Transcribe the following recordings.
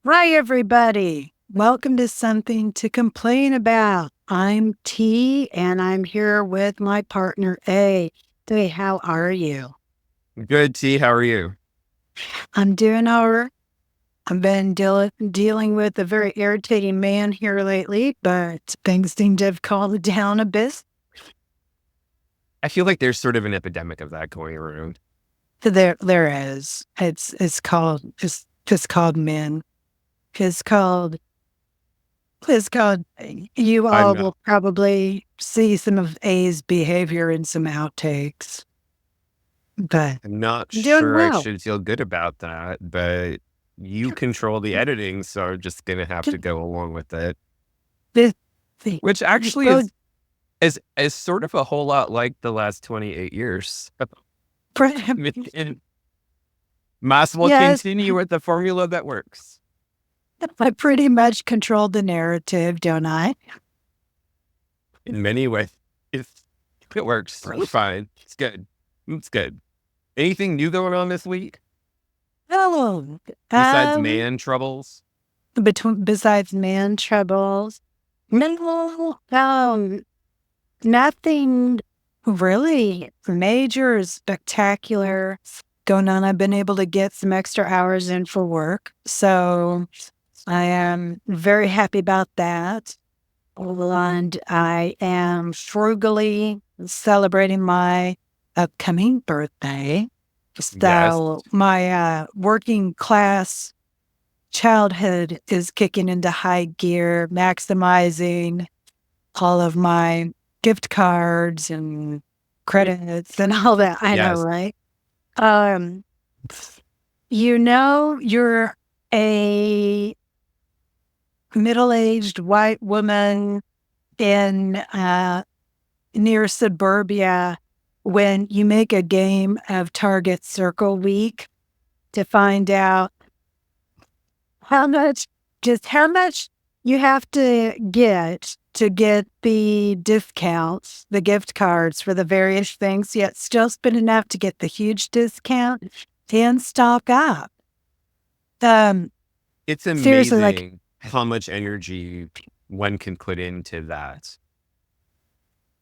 Hi, everybody. Welcome to Something to Complain About. I'm T, and I'm here with my partner A. Hey, how are you? Good, T. How are you? I'm doing all right. I've been dealing with a very irritating man here lately, but things seem to have calmed down a bit. I feel like there's sort of an epidemic of that going around. There is. It's called men. It's called It's called. You I'm all not, will probably see some of A's behavior in some outtakes, but I'm not I'm doing sure I well. should feel good about that, but you control the editing, so I'm just gonna have to go along with it. The, the, Which actually well, is sort of a whole lot like the last 28 years. And might as well yes, continue with the formula that works. I pretty much control the narrative, don't I? In many ways, if it works, it's fine. It's good. It's good. Anything new going on this week Oh, besides um, man troubles? besides man troubles, no, nothing really major or spectacular going on. I've been able to get some extra hours in for work. So I am very happy about that. And I am frugally celebrating my upcoming birthday. Yes. So my working class childhood is kicking into high gear, maximizing all of my gift cards and credits and all that. I know, Yes. right? Um, you're a middle-aged white woman in near suburbia when you make a game of Target Circle Week to find out how much, just how much you have to get the discounts, the gift cards for the various things, yet still spend enough to get the huge discount and stock up. Um, It's seriously, like amazing how much energy one can put into that.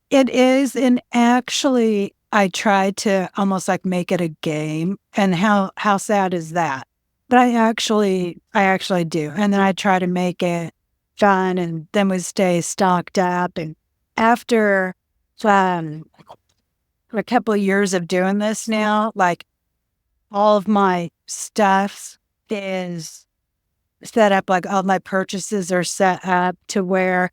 it is, and actually, I try to almost like make it a game. And how sad is that? But I actually do, and then I try to make it fun, and then we stay stocked up. And after um, a couple of years of doing this now, like all of my stuff is set up, like all my purchases are set up to where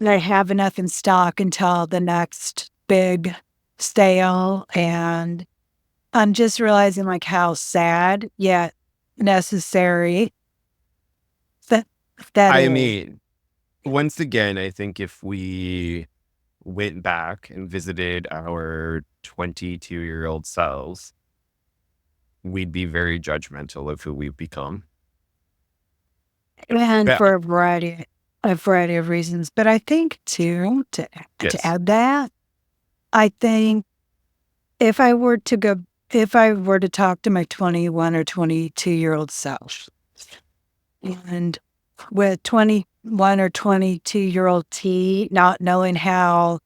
I have enough in stock until the next big sale. And I'm just realizing like how sad yet necessary that that I is. mean, once again, I think if we went back and visited our 22-year-old selves, we'd be very judgmental of who we've become. And Yeah. for a variety of reasons. But I think too, to Yes. add that, I think if I were to go if I were to talk to my 21 or 22-year-old self, and with 21 or 22-year-old T not knowing how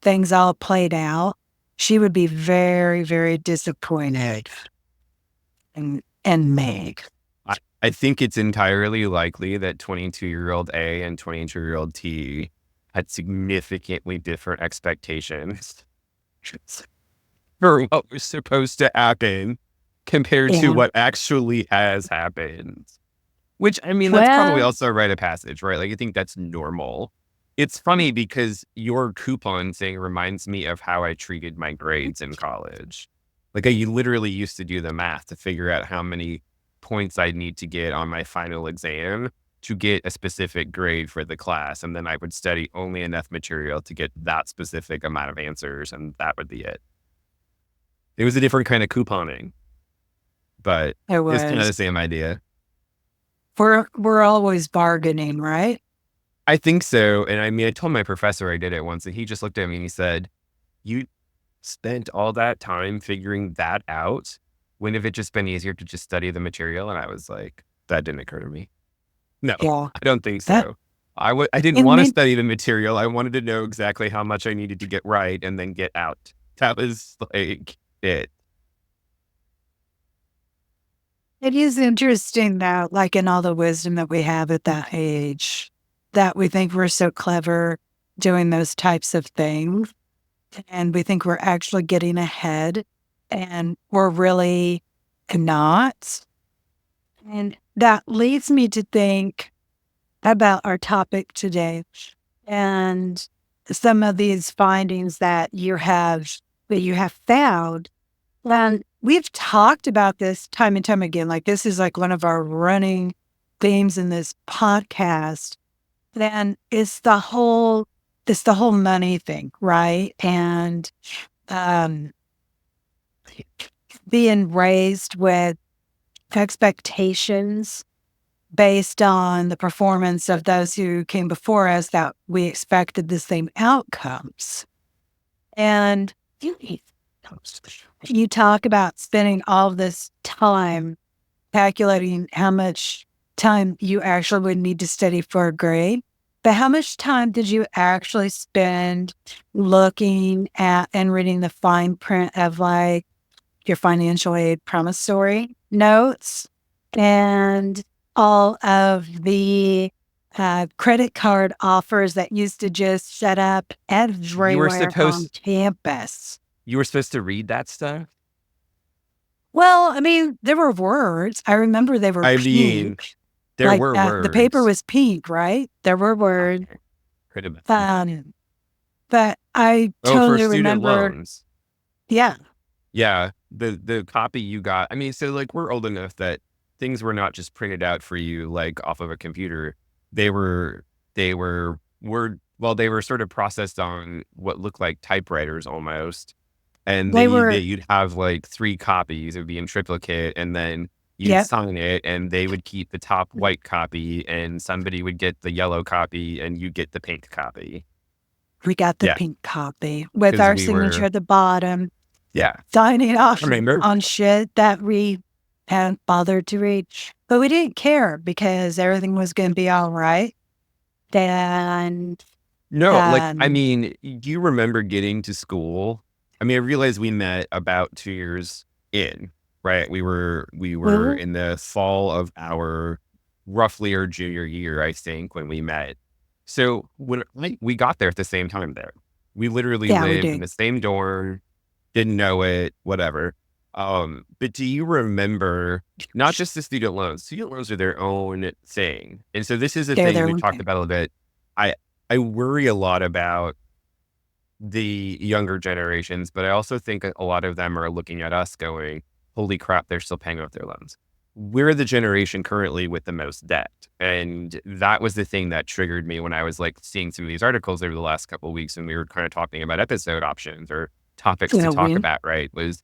things all played out, she would be very, very disappointed in me. I think it's entirely likely that 22-year-old A and 22-year-old T had significantly different expectations for what was supposed to happen compared to And what actually has happened. Which, I mean, that's probably well, also a rite of passage, right? Like, I think that's normal. It's funny because your coupon thing reminds me of how I treated my grades in college. Like, I literally used to do the math to figure out how many points I'd need to get on my final exam to get a specific grade for the class. And then I would study only enough material to get that specific amount of answers, and that would be it. It was a different kind of couponing, but it it's kind of was the same idea. we're always bargaining, right? I think so. And I mean, I told my professor I did it once, and he just looked at me and he said, "You spent all that time figuring that out. Wouldn't have it just been easier to just study the material?" And I was like, that didn't occur to me. No, Yeah. I don't think That so. I didn't it want to made study the material. I wanted to know exactly how much I needed to get right and then get out. That was like it. it is interesting though, like in all the wisdom that we have at that age, that we think we're so clever doing those types of things. And we think we're actually getting ahead and we're really not. And that leads me to think about our topic today and some of these findings that you have found. And we've talked about this time and time again. Like this is like one of our running themes in this podcast. Then it's the whole money thing, right? And um, being raised with expectations based on the performance of those who came before us that we expected the same outcomes. And you talk about spending all this time calculating how much time you actually would need to study for a grade. But how much time did you actually spend looking at and reading the fine print of like your financial aid promissory notes and all of the credit card offers that used to just shut up You were everywhere on supposed campus? you were supposed to read that stuff? Well, I mean, there were words. I remember they were I mean, pink. there Like were the paper words. was pink, right? There were words. Okay. Could have been. Um, but I Oh, for totally student remember, loans. yeah, Yeah, the copy you got. I mean, so like we're old enough that things were not just printed out for you like off of a computer. They were they were sort of processed on what looked like typewriters almost. And they were, you'd have like three copies. It would be in triplicate, and then you'd yep, sign it, and they would keep the top white copy, and somebody would get the yellow copy, and you get the pink copy. we got the Yeah, pink copy with because our we signature were at the bottom, yeah. signing I off remember. on shit that we hadn't bothered to read. But we didn't care because everything was going to be all right. And, No, like, I um, mean, do you remember getting to school? I mean, I realized we met about 2 years in, right? We were well, in the fall of our roughly our junior year, I think, when we met. So when we got there at the same time there. We literally yeah, we lived in did. the same dorm, didn't know it, whatever. But do you remember not just the student loans? Student loans are their own thing. And so this is a They're thing their we've own talked thing. about a little bit. I I worry a lot about the younger generations, but I also think a lot of them are looking at us going, holy crap, they're still paying off their loans. We're the generation currently with the most debt. And that was the thing that triggered me when I was like seeing some of these articles over the last couple of weeks and we were kind of talking about episode options or topics You to know, talk we, about, right? Was,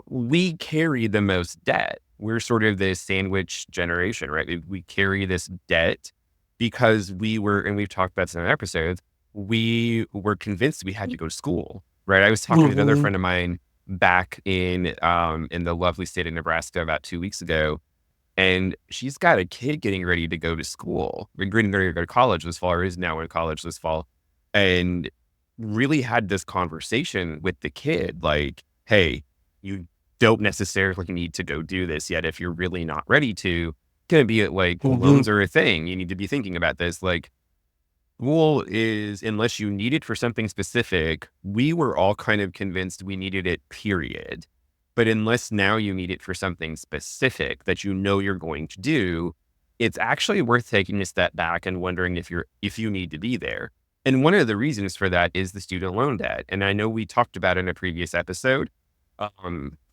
we carry the most debt. We're sort of this sandwich generation, right? We carry this debt because and we've talked about this in an episode, we were convinced we had to go to school, right? I was talking to another mhm. friend of mine back in the lovely state of Nebraska about 2 weeks ago, and she's got a kid getting ready to go to school, getting ready to go to college this fall, or is now in college this fall, and really had this conversation with the kid, like, hey, you don't necessarily need to go do this yet if you're really not ready to. Gonna be like Mhm. loans are a thing. You need to be thinking about this. Like, school is, unless you need it for something specific, we were all kind of convinced we needed it, period. But unless now you need it for something specific that you know you're going to do, it's actually worth taking a step back and wondering if you need to be there. And one of the reasons for that is the student loan debt. And I know we talked about in a previous episode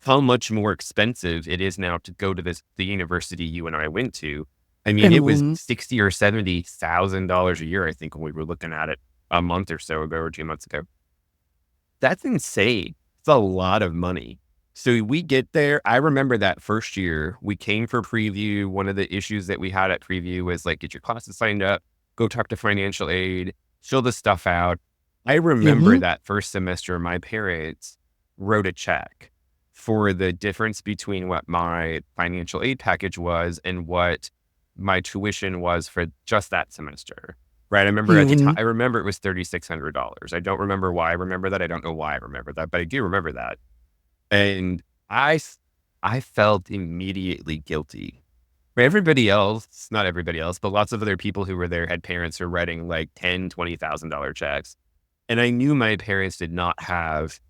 how much more expensive it is now to go to the university you and I went to. I mean, it was Mhm. 60 or $70,000 a year, I think, when we were looking at it a month or so ago or 2 months ago. That's insane. It's a lot of money. So we get there. I remember that first year we came for preview. One of the issues that we had at preview was like, get your classes signed up, go talk to financial aid, fill the stuff out. I remember Mhm. that first semester, my parents wrote a check for the difference between what my financial aid package was and what my tuition was for just that semester. Right. I remember at the time, Mhm. I remember it was $3,600. I don't remember why I remember that. I don't know why I remember that, but I do remember that. And I, s- I felt immediately guilty. Right, everybody else, not everybody else, but lots of other people who were there had parents who were writing like $20,000 checks. And I knew my parents did not have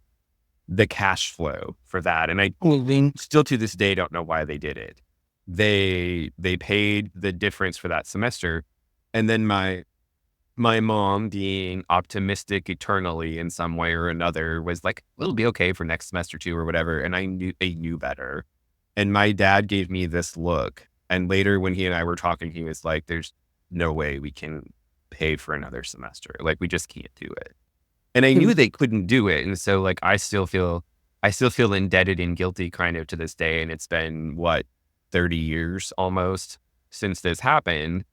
the cash flow for that. And I Mhm. still to this day don't know why they did it. They paid the difference for that semester. And then my mom, being optimistic eternally in some way or another, was like, it'll be okay for next semester too, or whatever. And they knew better. And my dad gave me this look. And later when he and I were talking, he was like, there's no way we can pay for another semester. Like, we just can't do it. And I knew they couldn't do it. And so like I still feel indebted and guilty kind of to this day. And it's been what, 30 years almost since this happened.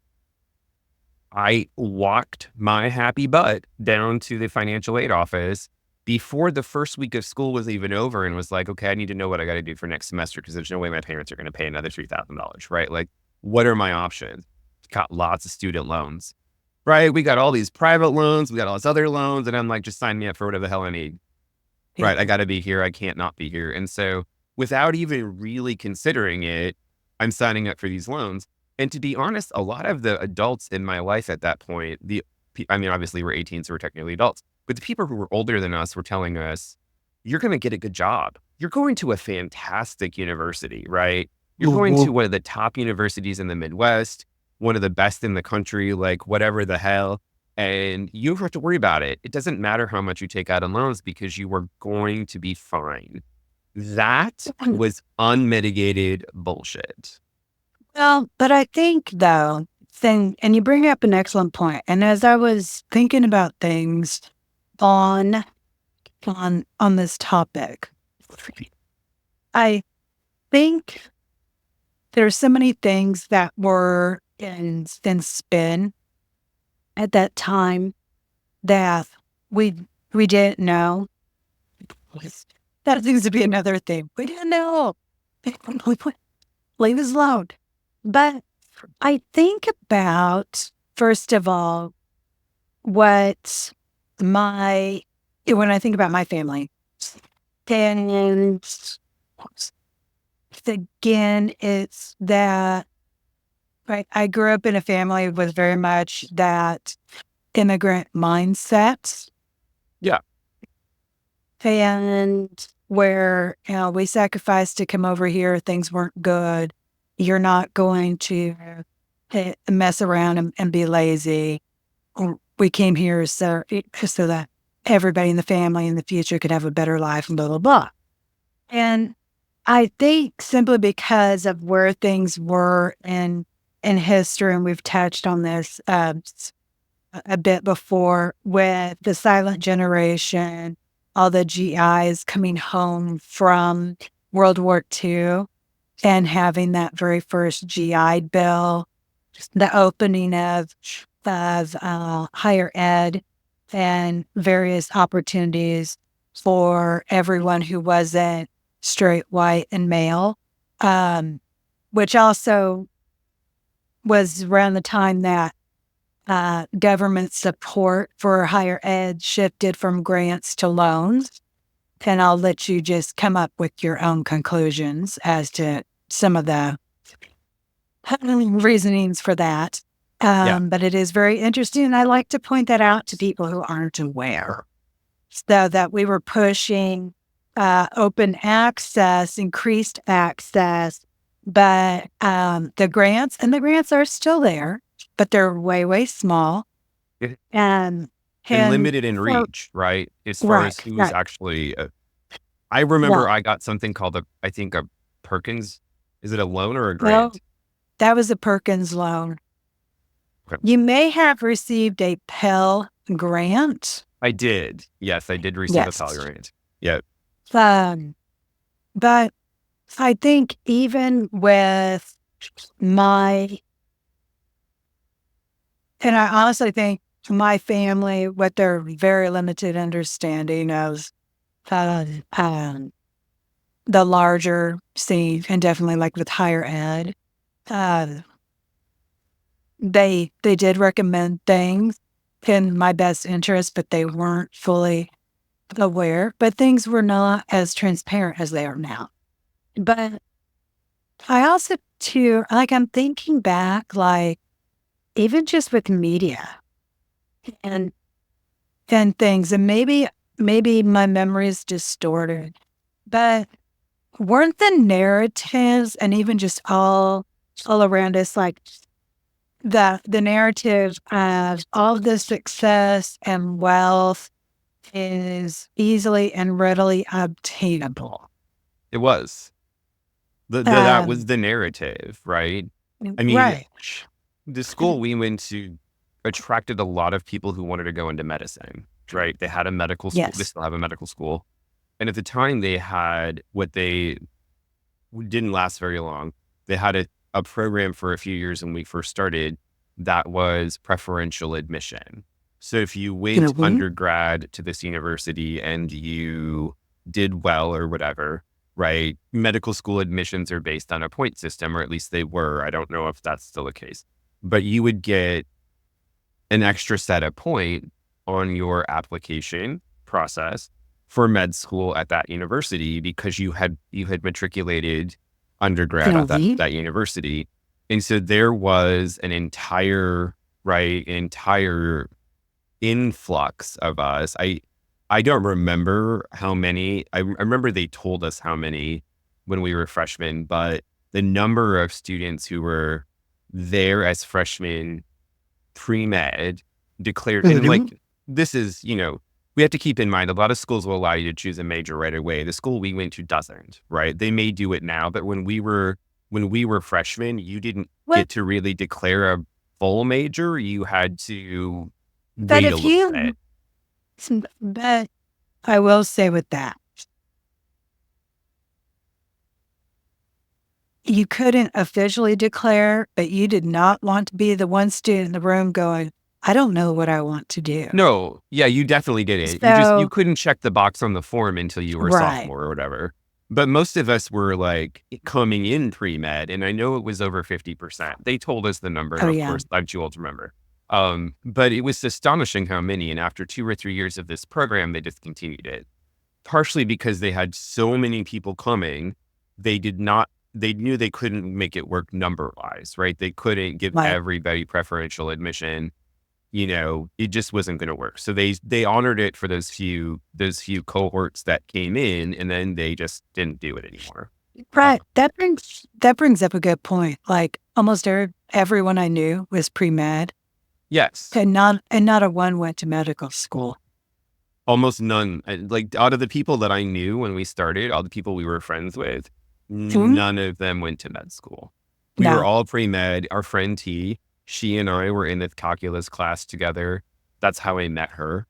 I walked my happy butt down to the financial aid office before the first week of school was even over and was like, okay, I need to know what I got to do for next semester because there's no way my parents are going to pay another $3,000, right? Like, what are my options? Got lots of student loans, right? We got all these private loans, we got all these other loans, and I'm like, just sign me up for whatever the hell I need, right? I got to be here. I can't not be here. And so without even really considering it, I'm signing up for these loans. And to be honest, a lot of the adults in my life at that point, I mean, obviously we're 18, so we're technically adults, but the people who were older than us were telling us, you're going to get a good job. You're going to a fantastic university, right? You're going to Mhm. one of the top universities in the Midwest, one of the best in the country, like whatever the hell. And you don't have to worry about it. It doesn't matter how much you take out in loans because you are going to be fine. That was unmitigated bullshit. Well, but I think though, and you bring up an excellent point. And as I was thinking about things on on this topic, I think there's so many things that were in spin at that time that we we didn't know. That seems to be another thing. We didn't know. Leave us alone. But I think about, first of all, what my, when I think about my family, and again, it's that, right, I grew up in a family with very much that immigrant mindset, Yeah. and where, we sacrificed to come over here, things weren't good. You're not going to mess around and be lazy. We came here so that everybody in the family in the future could have a better life and blah, blah, blah. And I think simply because of where things were in history, and we've touched on this a bit before with the silent generation, all the GIs coming home from World War II and having that very first GI Bill, the opening of higher ed and various opportunities for everyone who wasn't straight, white, and male, um, which also was around the time that government support for higher ed shifted from grants to loans. And I'll let you just come up with your own conclusions as to some of the reasonings for that. Yeah. But it is very interesting. And I like to point that out to people who aren't aware. So that we were pushing open access, increased access, but the grants are still there, but they're way, way small. It- And, And and limited in so, reach, right? As far as right, who's right. actually, I remember Well, I got something called I think a Perkins. Is it a loan or a no, grant? that was a Perkins loan. Okay. You may have received a Pell Grant. I did. Yes, I did receive a Pell Yes. Grant. Yeah. Um, but I think even with my, and I honestly think my family, with their very limited understanding of uh, um, the larger scene, and definitely like with higher ed, uh, they did recommend things in my best interest, but they weren't fully aware. But things were not as transparent as they are now. But I also too like I'm thinking back, like even just with media and things, and maybe my memory is distorted, but weren't the narratives and even just all around us like the narrative of all the success and wealth is easily and readily obtainable. It was. That was Um, the narrative, right? I mean, right. the school we went to attracted a lot of people who wanted to go into medicine, right? They had a medical school. They Yes. still have a medical school. And at the time they had what they didn't last very long. They had a program for a few years when we first started that was preferential admission. So if you went Mhm. undergrad to this university and you did well or whatever, right? Medical school admissions are based on a point system, or at least they were. I don't know if that's still the case, but you would get an extra set of point on your application process for med school at that university because you had matriculated undergrad at Mhm. that university. And so there was an entire influx of us. I don't remember how many. I remember they told us how many when we were freshmen, but the number of students who were there as freshmen pre-med declared, and Mhm. like, this is, we have to keep in mind, a lot of schools will allow you to choose a major right away. The school we went to doesn't, right? They may do it now, but when we were freshmen, you didn't Well, get to really declare a full major. You had to but wait a if little bit. you, but I will say with that, you couldn't officially declare, but you did not want to be the one student in the room going, I don't know what I want to do. No, yeah, you definitely did it. You So, couldn't check the box on the form until you were a right. sophomore or whatever. But most of us were like coming in pre-med, and I know it was over 50%. They told us the number, Oh, and of yeah. course, I'm too old to remember. But it was astonishing how many. And after 2 or 3 years of this program, they discontinued it, partially because they had so many people coming. They did not. They knew they couldn't make it work number wise, right? They couldn't give Right. everybody preferential admission. It just wasn't going to work. So they honored it for those few cohorts that came in, and then they just didn't do it anymore. Uh, Right. That brings up a good point. Like almost everyone I knew was pre-med yes, and not a one went to medical school. almost none. Like out of the people that I knew when we started, all the people we were friends with, Mhm. none of them went to med school. We were No. all pre med. Our friend T, she and I were in the calculus class together. That's how I met her.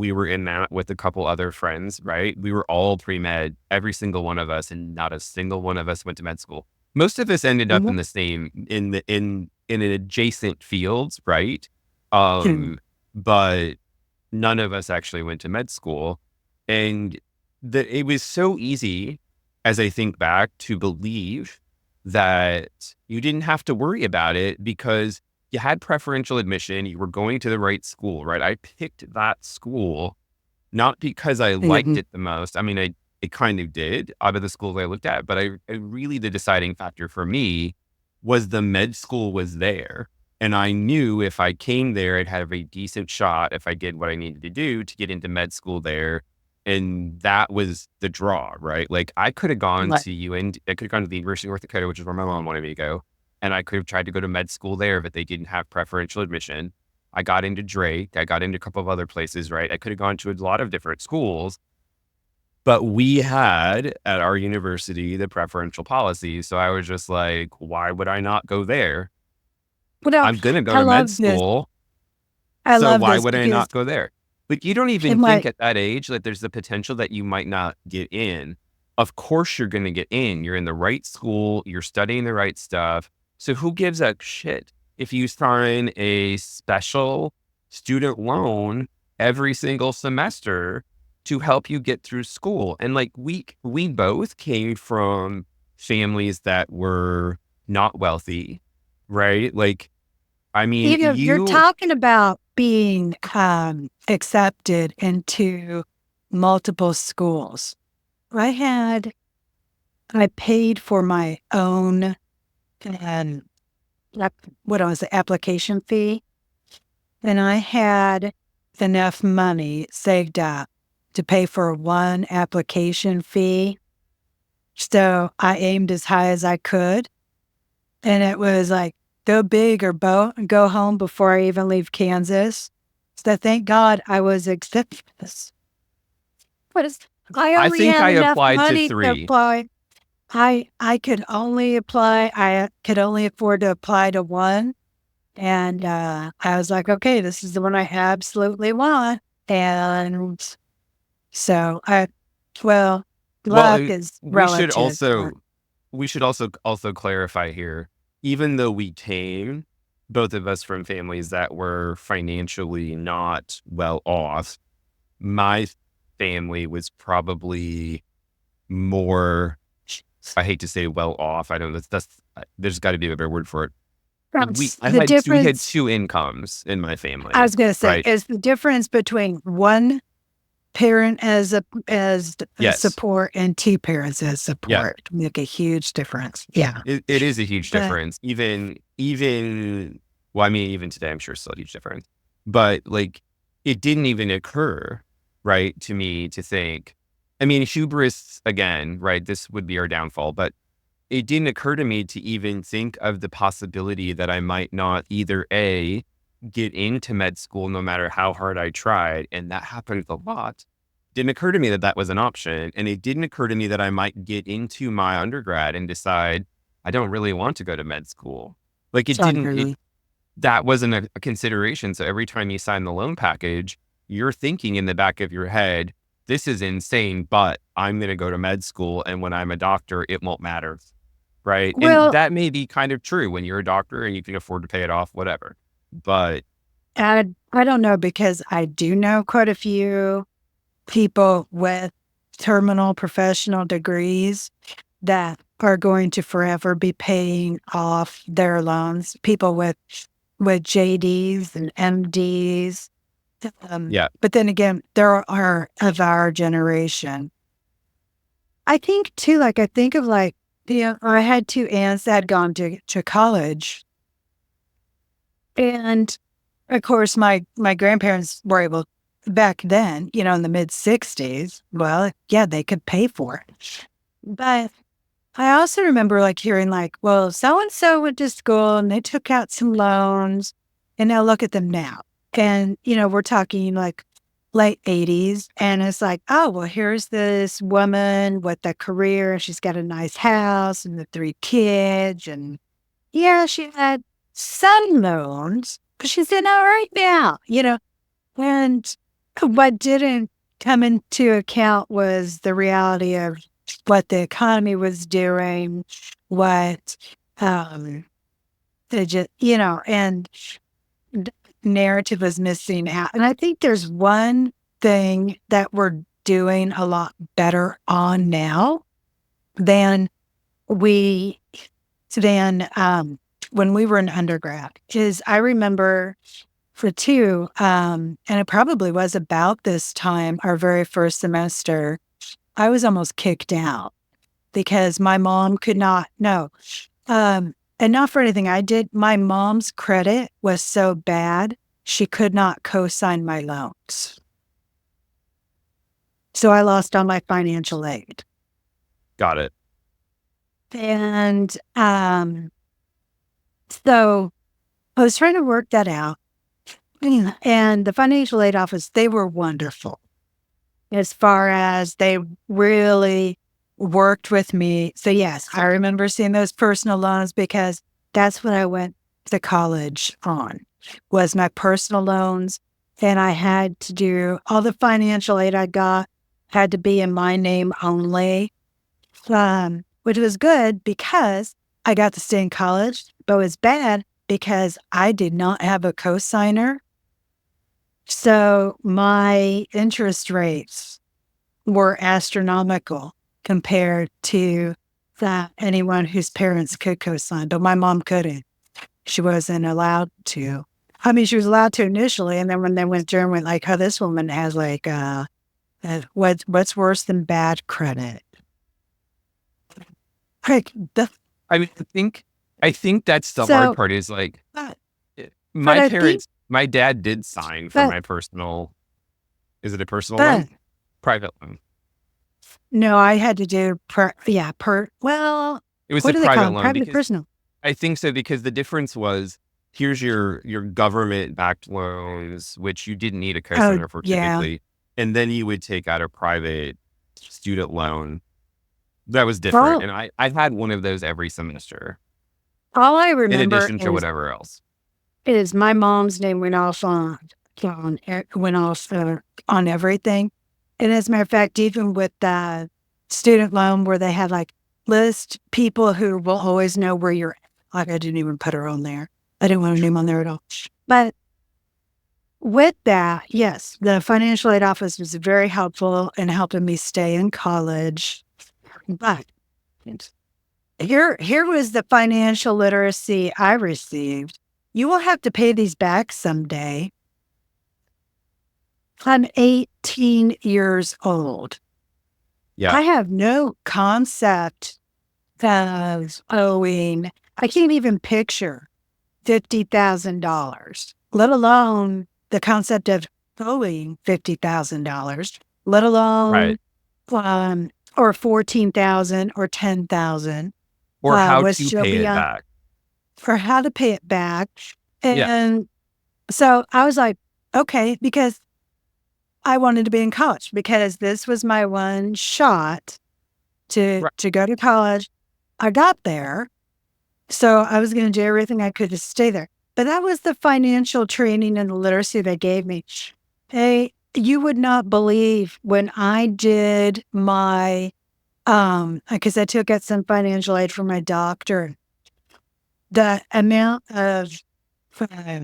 We were in that with a couple other friends, right? We were all pre med, every single one of us, and not a single one of us went to med school. Most of us ended up Mhm. in the same in an adjacent fields, right? Mhm. But none of us actually went to med school. And it was so easy, as I think back, to believe that you didn't have to worry about it because you had preferential admission, you were going to the right school, right? I picked that school not because I liked Mhm. it the most. I mean, I kind of did out of the schools I looked at, but I really, the deciding factor for me was the med school was there. And I knew if I came there, I'd have a decent shot if I did what I needed to do to get into med school there. And that was the draw, right? Like I could have gone Right. to I could have gone to the University of North Dakota, which is where my mom wanted me to go. And I could have tried to go to med school there, but they didn't have preferential admission. I got into Drake. I got into a couple of other places, right? I could have gone to a lot of different schools, but we had at our university the preferential policy. So I was just like, why would I not go there? Well, I'm going to go I to med love this. school. I So love why this would I because not go there? But you don't even in think my at that age that there's the potential that you might not get in. Of course, you're going to get in. You're in the right school. You're studying the right stuff. So who gives a shit if you sign a special student loan every single semester to help you get through school? And like we both came from families that were not wealthy, right? Like I mean, You're talking about being accepted into multiple schools. I I paid for my own and what was the application fee, and I had enough money saved up to pay for one application fee. So I aimed as high as I could, and it was like go big or go home before I even leave Kansas. So thank God I was accepted. But I I only think had I enough applied to money to three. apply. I could only apply. I could only afford to apply to one, and I was like, okay, this is the one I absolutely want. And so well, Well, luck is we should relative. also also clarify here. Even though we came, both of us, from families that were financially not well off, my family was probably more. I hate to say well off. I don't. That's there's got to be a better word for it. The We had difference, two incomes in my I family, was going to say, right? is the difference between one parent as a Yes. support and two parents as Yeah. support make a huge difference. Yeah, It is a huge but difference. Even well, I mean, even today, I'm sure it's still a huge difference. But like, it didn't even occur, right, to me to think. I mean, hubris again, right? This would be our downfall, but it didn't occur to me to even think of the possibility that I might not either A, get into med school no matter how hard I tried, and that happens a lot. Didn't occur to me that that was an option. And it didn't occur to me that I might get into my undergrad and decide I don't really want to go to med school. Like it didn't, it, Sunburn. that wasn't a consideration. So every time you sign the loan package, you're thinking in the back of your head, this is insane, but I'm going to go to med school. And when I'm a doctor, it won't matter. Right. And Well, that may be kind of true when you're a doctor and you can afford to pay it off, whatever. But I don't know because I do know quite a few people with terminal professional degrees that are going to forever be paying off their loans. People with JDs and MDs. yeah, But then again, there are of our generation. I think too, like I think of like, I had two aunts that had gone to college. And of course my grandparents were able back then, in the mid 60s, well, yeah, they could pay for it. But I also remember like hearing like, well, so and so went to school and they took out some loans and now look at them now. And, we're talking like late 80s. And it's like, oh, well, here's this woman with a career and she's got a nice house and the three kids. And yeah, she had some loans, but she's in all right now, And what didn't come into account was the reality of what the economy was doing, what the just and narrative was missing out. And I think there's one thing that we're doing a lot better on now than we than when we were in undergrad. Is I remember for two, and it probably was about this time, our very first semester, I was almost kicked out because my mom could not, no, and not for anything I did. My mom's credit was so bad, she could not co-sign my loans. So I lost all my financial aid. got it. And so I was trying to work that out. And the financial aid office, they were wonderful as far as they really worked with me. So yes, I remember seeing those personal loans because that's what I went to college on was my personal loans. And I had to do all the financial aid I got had to be in my name only, which was good because I got to stay in college, but it was bad because I did not have a cosigner. So my interest rates were astronomical compared to that anyone whose parents could co-sign, but my mom couldn't. she wasn't allowed to. I mean, she was allowed to initially, and then when they went through and went like, "Oh, this woman has like what's worse than bad credit?" Like the I mean, I think that's the hard so, part is like but but my I think parents, my dad did sign for but my personal, is it a personal but loan? Private loan. no, I had to do per well, It was what a do they call private them? loan Private because personal. I think so because the difference was here's your government backed loans, which you didn't need a Oh cosigner for yeah. typically, and then you would take out a private student loan that was different. All And I had one of those every semester all I in remember addition to whatever else. is my mom's name went off went off on everything. And as a matter of fact, even with the student loan where they had like list people who will always know where you're at. Like I didn't even put her on there. I didn't want her name on there at all. But with that, yes, the financial aid office was very helpful in helping me stay in college. But here was the financial literacy I received. You will have to pay these back someday. I'm 18 years old. Yeah. I have no concept of owing. I can't even picture $50,000, let alone the concept of owing $50,000, let Right. alone or 14,000 or 10,000, Or how which to she'll pay be it on back. for how to pay it back. Yeah. And so I was like, okay, because I wanted to be in college because this was my one shot Right. to go to college. I got there, so I was going to do everything I could to stay there. But that was the financial training and the literacy they gave me. Hey, you would not believe when I did my because I took out some financial aid from my doctor, the amount of uh,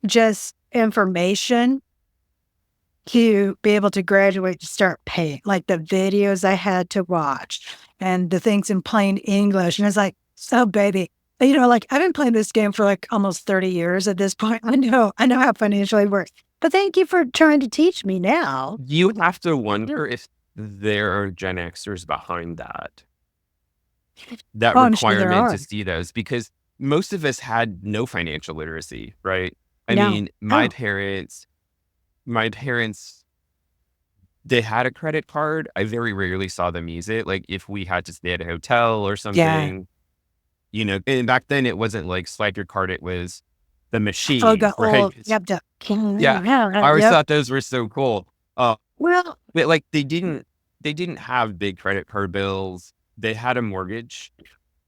just information to be able to graduate to start paying, like the videos I had to watch and the things in plain English. And it's like, so baby, like I've been playing this game for like almost 30 years at this point. I know how financially works. But thank you for trying to teach me now. You have to wonder if there are Gen Xers behind that Oh, I'm sure there requirement are. to see those because most of us had no financial literacy, right? I No. mean, Oh, my parents, they had a credit card. I very rarely saw them use it. Like if we had to stay at a hotel or yeah. something, and back then it wasn't like swipe your card, it was the Oh, machine, the right? old, yep, the, Yeah. I always yep. thought those were so cool. Well, But like they didn't have big credit card bills. They had a mortgage,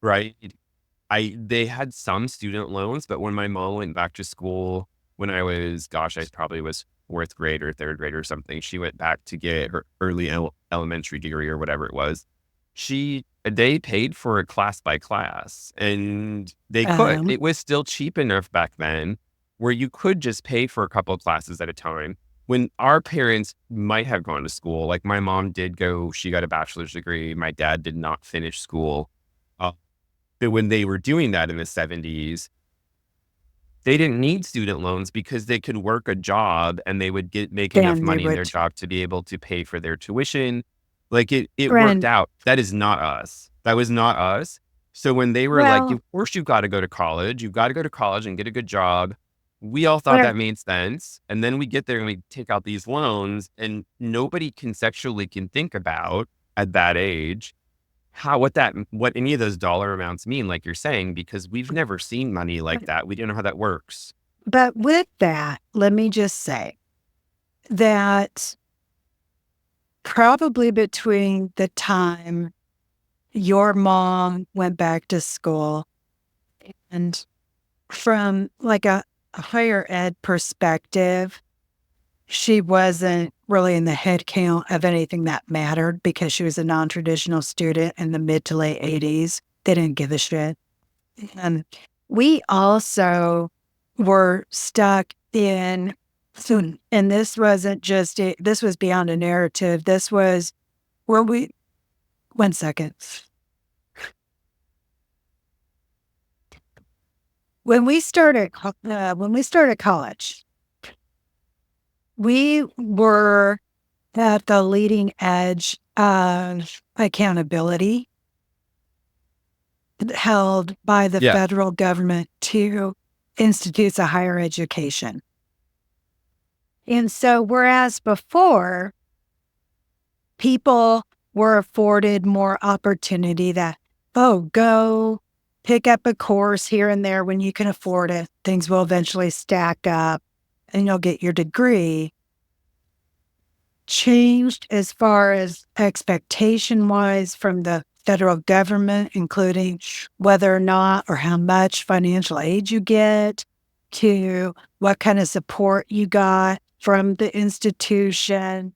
right? They had some student loans, but when my mom went back to school when I was, gosh, I probably was fourth grade or third grade or something, she went back to get her early elementary degree or whatever it was. They paid for it class by class and they could. um, It was still cheap enough back then where you could just pay for a couple of classes at a time. When our parents might have gone to school, like my mom did go, she got a bachelor's degree. My dad did not finish school. Uh, but when they were doing that in the 70s, they didn't need student loans because they could work a job and they would make enough then they money in their would. job to be able to pay for their tuition. Like it worked And out. That is not us. That was not us. So when they were like, well, of course you've got to go to college, you've got to go to college and get a good job. We all thought well, that made sense. And then we get there and we take out these loans and nobody conceptually can think about at that age what any of those dollar amounts mean, like you're saying, because we've never seen money like that. We don't know how that works. but with that, let me just say that probably between the time your mom went back to school and from like a higher ed perspective, she wasn't really in the head count of anything that mattered because she was a non-traditional student in the mid to late 80s. They didn't give a shit. And we also were stuck in soon. And this wasn't just this was beyond a narrative. This was where we 1 second. when we started college, we were at the leading edge of accountability held by the Yeah. federal government to institutes of higher education. And so, whereas before, people were afforded more opportunity that, oh, go pick up a course here and there when you can afford it. Things will eventually stack up and you'll get your degree. Changed as far as expectation wise from the federal government, including whether or not or how much financial aid you get, to what kind of support you got from the institution,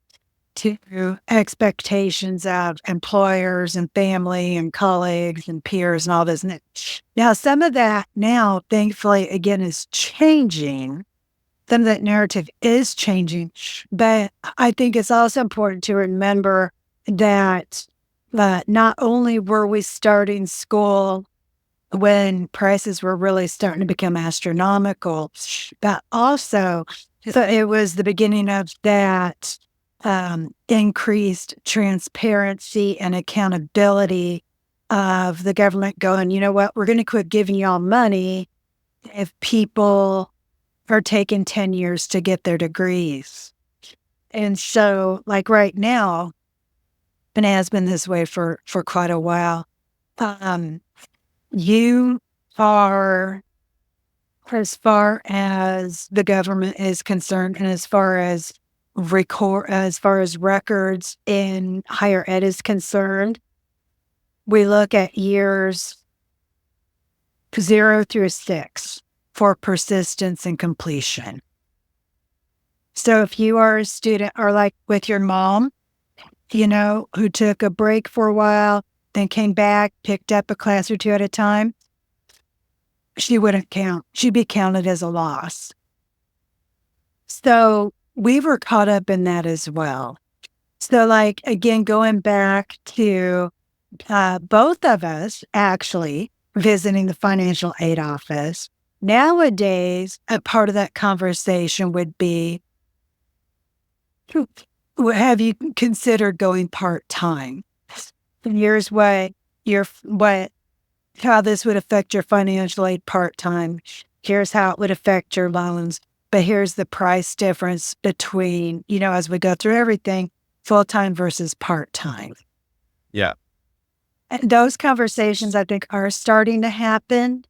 to expectations of employers and family and colleagues and peers and all this. Now, some of that now, thankfully, again, is changing. Some of that narrative is changing, but I think it's also important to remember that not only were we starting school when prices were really starting to become astronomical, but also so it was the beginning of that increased transparency and accountability of the government going, you know what, we're going to quit giving y'all money if people are taking 10 years to get their degrees. And so, like right now, and it has been this way for quite a while, you are, as far as the government is concerned, and as far as records in higher ed is concerned, we look at years 0 through 6 for persistence and completion. So if you are a student, or like with your mom, who took a break for a while, then came back, picked up a class or two at a time, she wouldn't count. She'd be counted as a loss. So we were caught up in that as well. So, like, again, going back to both of us actually visiting the financial aid office, nowadays, a part of that conversation would be, have you considered going part-time? And here's how this would affect your financial aid part-time. Here's how it would affect your loans. But here's the price difference between, as we go through everything, full-time versus part-time. Yeah. And those conversations, I think, are starting to happen,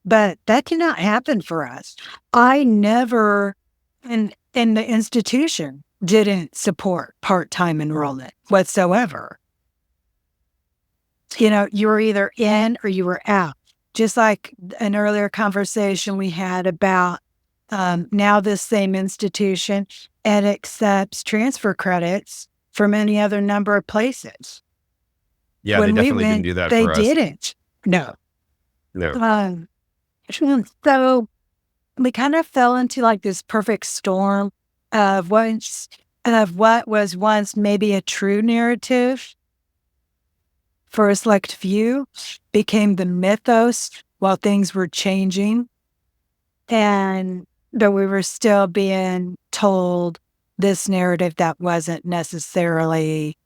but that cannot happen for us. I never, in the institution, didn't support part-time enrollment whatsoever. You were either in or you were out. Just like an earlier conversation we had about now this same institution, it accepts transfer credits from any other number of places. Yeah, they When we definitely didn't went, do that they for us. didn't. No. No. So we kind of fell into like this perfect storm of what was once maybe a true narrative for a select few became the mythos while things were changing. And but we were still being told this narrative that wasn't necessarily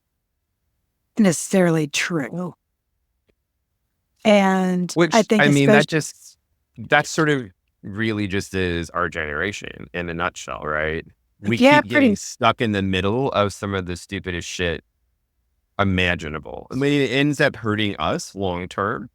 true. And I Which, think I mean, especially, that sort of really just is our generation in a nutshell, right? We yeah, keep getting pretty, stuck in the middle of some of the stupidest shit imaginable. I mean, it ends up hurting us long term.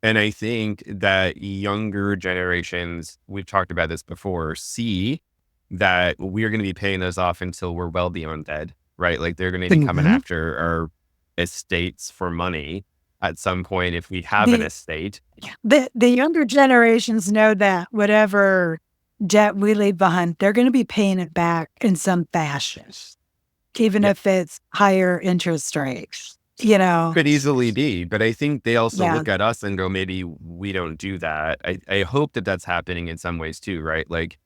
And I think that younger generations, we've talked about this before, see that we're going to be paying those off until we're well beyond dead, right? Like they're going to be coming Mhm. after our estates for money at some point if we have an the estate. the younger generations know that whatever debt we leave behind, they're going to be paying it back in some fashion, even Yeah, if it's higher interest rates. You know, could easily be. But I think they also yeah, look at us and go, maybe we don't do that. I hope that that's happening in some ways too, right? Like,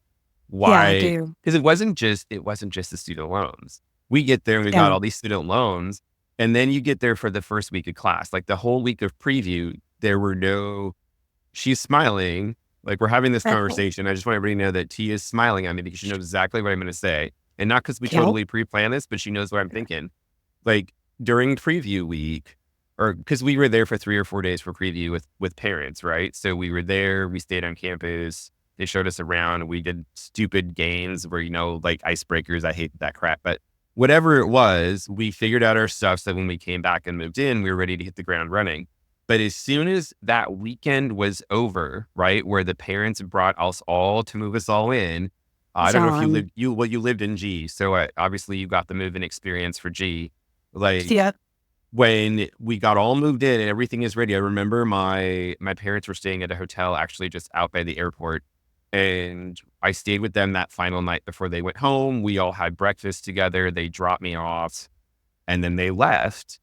yeah, I why? do. Because it wasn't just the student loans. We get there and we got Yeah, all these student loans, and then you get there for the first week of class, like the whole week of preview. There were no. She's smiling. Like we're having this Uh-oh. conversation. I just want everybody to know that T is smiling at me because she knows exactly what I'm going to say. And not because we Yep. totally pre-planned this, but she knows what I'm thinking. Like during preview week, or because we were there for 3 or 4 days for preview with parents, right? So we were there, we stayed on campus, they showed us around, we did stupid games where, like icebreakers. I hate that crap, but whatever it was, we figured out our stuff. So when we came back and moved in, we were ready to hit the ground running. But as soon as that weekend was over, right, where the parents brought us all to move us all in, I don't know if John. you lived in G, so obviously you got the move-in experience for G. Like Yeah. when we got all moved in and everything is ready, I remember my parents were staying at a hotel actually just out by the airport, and I stayed with them that final night before they went home. We all had breakfast together. They dropped me off, and then they left.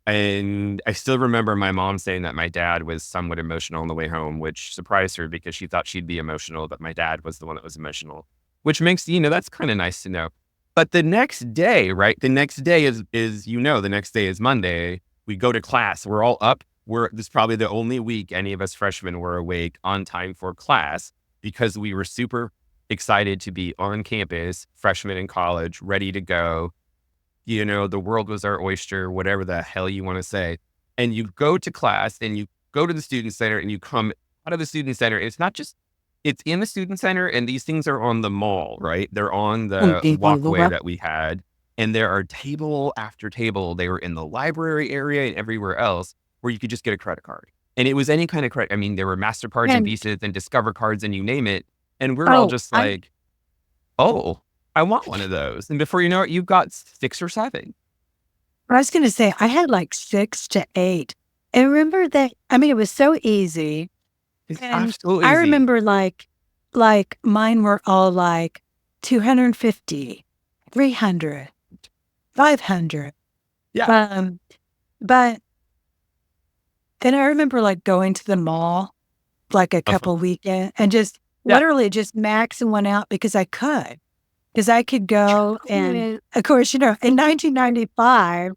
And I still remember my mom saying that my dad was somewhat emotional on the way home, which surprised her because she thought she'd be emotional, but my dad was the one that was emotional, which makes, that's kind of nice to know. But the next day, right? The next day the next day is Monday. We go to class. We're all up. This is probably the only week any of us freshmen were awake on time for class because we were super excited to be on campus, freshmen in college, ready to go. The world was our oyster, whatever the hell you want to say. And you go to class and you go to the student center and you come out of the student center. It's in the student center and these things are on the mall, right? They're on the walkway that we had. And there are table after table. They were in the library area and everywhere else where you could just get a credit card. And it was any kind of credit. I mean, there were MasterCards and And Visas and Discover cards and you name it. And we're all oh, just like, oh, I want one of those. And before you know it, you've got 6 or 7. I was going to say I had like 6 to 8. And remember that, I mean, it was so easy. It's And absolutely I easy. remember like mine were all like 250, 300, 500. Yeah. But then I remember like going to the mall like a Uh-huh. couple weekends and just Yeah. literally just maxing one out because I could. Because I could go and, of course, in 1995,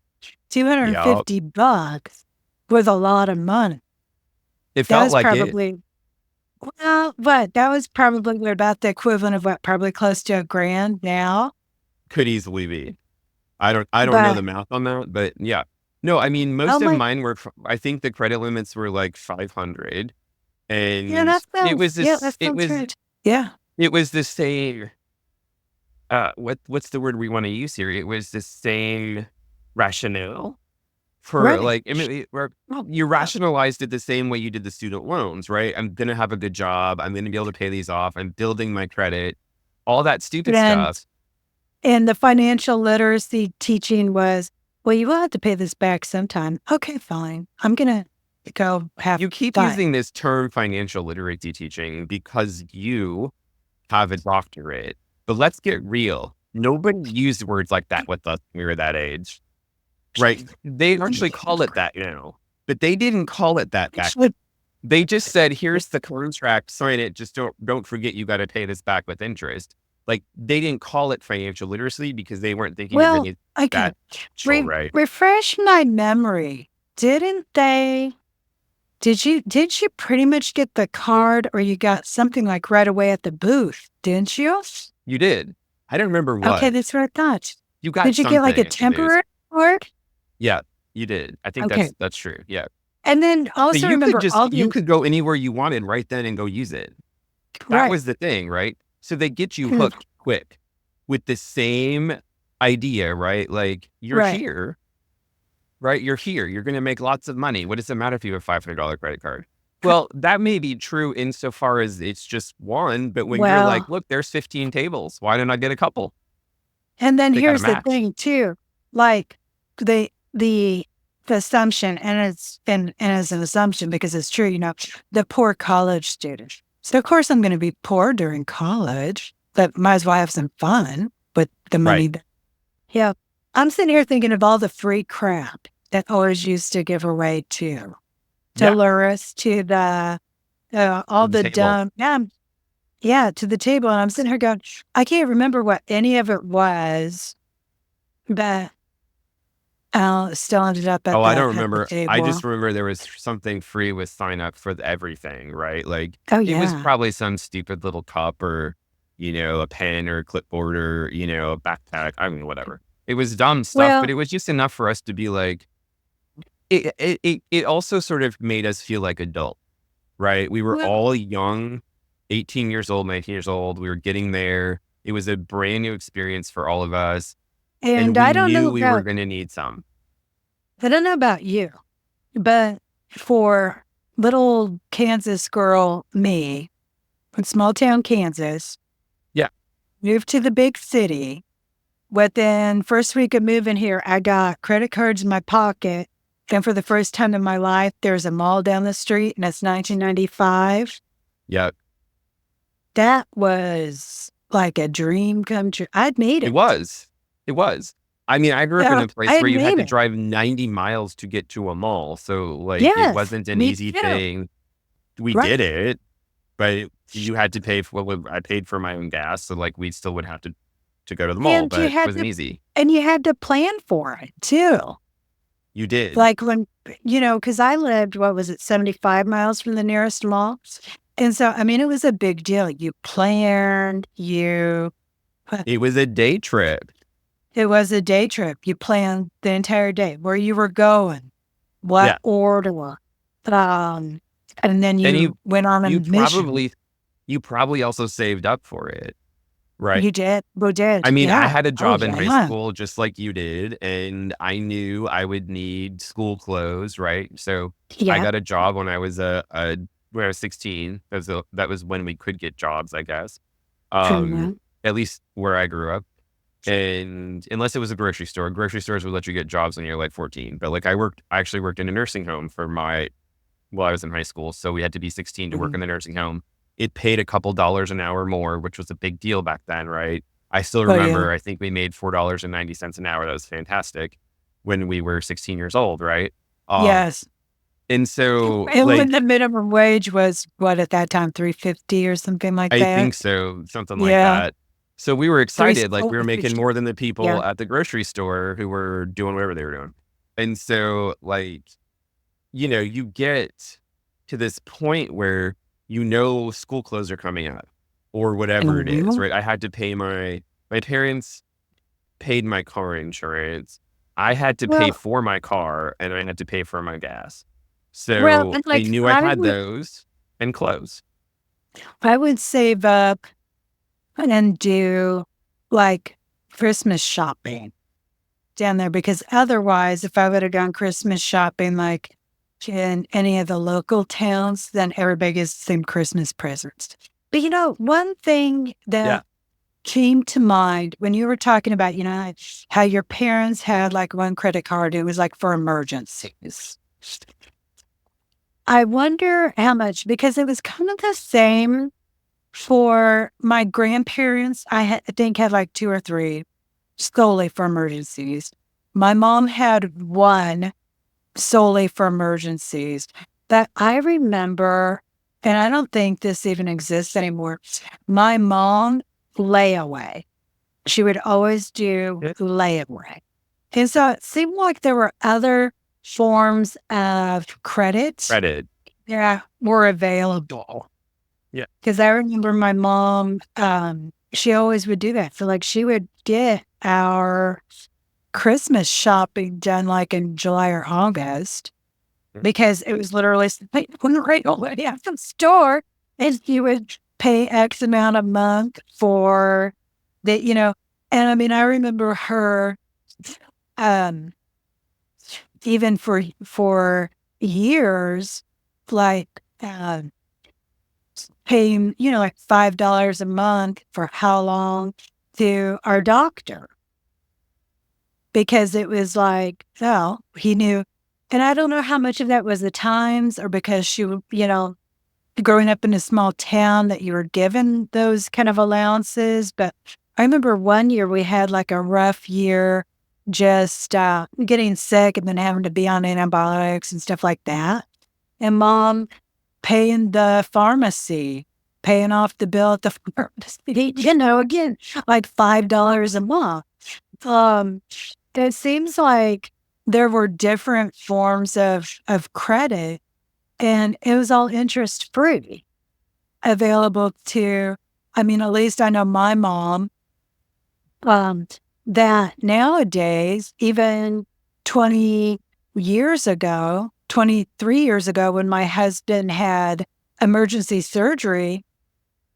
Yeah. $250 was a lot of money. It That felt was like it probably, well, what? That was probably about the equivalent of what? Probably close to $1,000 now. could easily be. I don't know the But math on that, but yeah. No, I mean, oh most of my, mine were, I think the credit limits were like 500 yeah, and that sounds, yeah, that sounds right. Yeah. it was the same, what's the word we want to use here? It was the same rationale for Right. like, I mean, you rationalized it the same way you did the student loans, right? I'm going to have a good job. I'm going to be able to pay these off. I'm building my credit, all that stupid And stuff. And the financial literacy teaching was, well, you will have to pay this back sometime. Okay, fine. I'm going to go have You keep fun. using this term financial literacy teaching because you have a doctorate, but let's get real. Nobody used words like that with us when we were that age, right? They actually call it that now, but they didn't call it that back. Actually, They just said, "Here's the contract, sign it. Just don't forget you got to pay this back with interest." Like they didn't call it financial literacy because they weren't thinking of well, any okay. that actual, right? Refresh my memory. Didn't they? Did you pretty much get the card or you got something like right away at the booth? Didn't you? You did. I don't remember Okay, what. that's what I thought. You got Did you get like a something at least. temporary card? Yeah, you did. I think Okay. that's true. Yeah. And then But also remember all you the, could go anywhere you wanted right then and go use it. That right. was the thing, right? So they get you hooked quick with the same idea, right? Like you're Right. here, right? You're here. You're going to make lots of money. What does it matter if you have a $500 credit card? Well, that may be true insofar as it's just one, but when you're like, Well, look, there's 15 tables. Why don't I get a couple? and then They got to here's the match. thing too, like the assumption, and as an assumption because it's true, the poor college student. So of course I'm going to be poor during college, but might as well have some fun with the Right. money. Yeah, I'm sitting here thinking of all the free crap that always used to give away to Yeah. lure us to the To all the the table. dumb. Yeah, to the table. And I'm sitting here going, I can't remember what any of it was, but Still ended up Oh, at I don't at the remember. I just table. remember there was something free with sign up for everything, right? Like Oh, it was yeah. probably some stupid little cup or, a pen or a clipboard or, a backpack. I mean, whatever. It was dumb stuff, but Well, it was just enough for us to be like, it also sort of made us feel like adult, right? We were well, all young, 18 years old, 19 years old. We were getting there. It was a brand new experience for all of us. And and we knew we were going to need some. I don't know about you, but for little Kansas girl me, in small town Kansas, Yeah. moved to the big city. Within first week of moving here, I got credit cards in my pocket. And for the first time in my life, there's a mall down the street, and it's 1995. Yeah. That was like a dream come true. I'd made It it. was. It was. I mean, I grew up in Yeah, a I place had where you had made to it. drive 90 miles to get to a mall. So, like, it Yes, wasn't an me easy too. thing. We did Right. it, but you had to pay for I paid for my own gas. So, like, we still would have to go to the mall, And you but it had wasn't to easy. and you had to plan for it too. You did. Like when, because I lived, what was it, 75 miles from the nearest mall? And so, I mean, it was a big deal. You planned, It was a day trip. it was a day trip. You planned the entire day, where you were going, what Yeah. order, and then And you went on a you mission. probably, you probably also saved up for it, right? You did, we I did, mean, I yeah. had a Oh, job in high yeah, school just like you did, and I knew I would need school clothes, right? So I yeah. got a job when I was when I was 16. That was when we could get jobs, I guess. Um, Mhm. at least where I grew up. And unless it was a grocery stores would let you get jobs when you're like 14. But like I actually worked in a nursing home while I was in high school. So we had to be 16 to work Mhm. in the nursing home. It paid a couple dollars an hour more, which was a big deal back then, right? I still Oh, yeah. remember, I think we made $4.90 an hour. That was fantastic when we were 16 years old, right? Um, Yes. and so And when like, the minimum wage was what at that time, 350 or something like I that? think so, something like Yeah, that. So we were excited, like we were making 350. more than the Yeah. people at the grocery store who were doing whatever they were doing. And so like, you get to this point where school clothes are coming up or whatever it is, Mhm. right? I had to pay my parents paid my car insurance. I had to pay Well for my car and I had to pay for my gas. well, So and, I like, knew I had those and clothes. I would save up and then do, like, Christmas shopping down there because otherwise, if I would have gone Christmas shopping, like, in any of the local towns, then everybody gets the same Christmas presents. But, one thing Yeah. that came to mind when you were talking about, how your parents had, like, one credit card, it was, like, for emergencies. I wonder how much because it was kind of the same for my grandparents. I think had like 2 or 3 solely for emergencies. My mom had 1 solely for emergencies that I remember, and I don't think this even exists anymore. My mom layaway. She would always do Yeah. layaway. And so it seemed like there were other forms of credit Credit. that were available. Yeah. Because I remember my mom, she always would do that. So, like, she would get our Christmas shopping done, like, in July or August Mm. because it was literally something right already at the store, and you would pay X amount a month for the. And I mean, I remember her, um, even for years, like, paying, like $5 a month for how long to our doctor because it was like, oh, he knew. And I don't know how much of that was the times or because growing up in a small town that you were given those kind of allowances. But I remember one year we had like a rough year just getting sick and then having to be on antibiotics and stuff like that. And mom paying the pharmacy, paying off the bill at the pharmacy, again, like $5 a month. Um, it seems like there were different forms of credit, and it was all interest free available to, I mean, at least I know my mom, um, that nowadays, even 20 years ago, 23 years ago, when my husband had emergency surgery,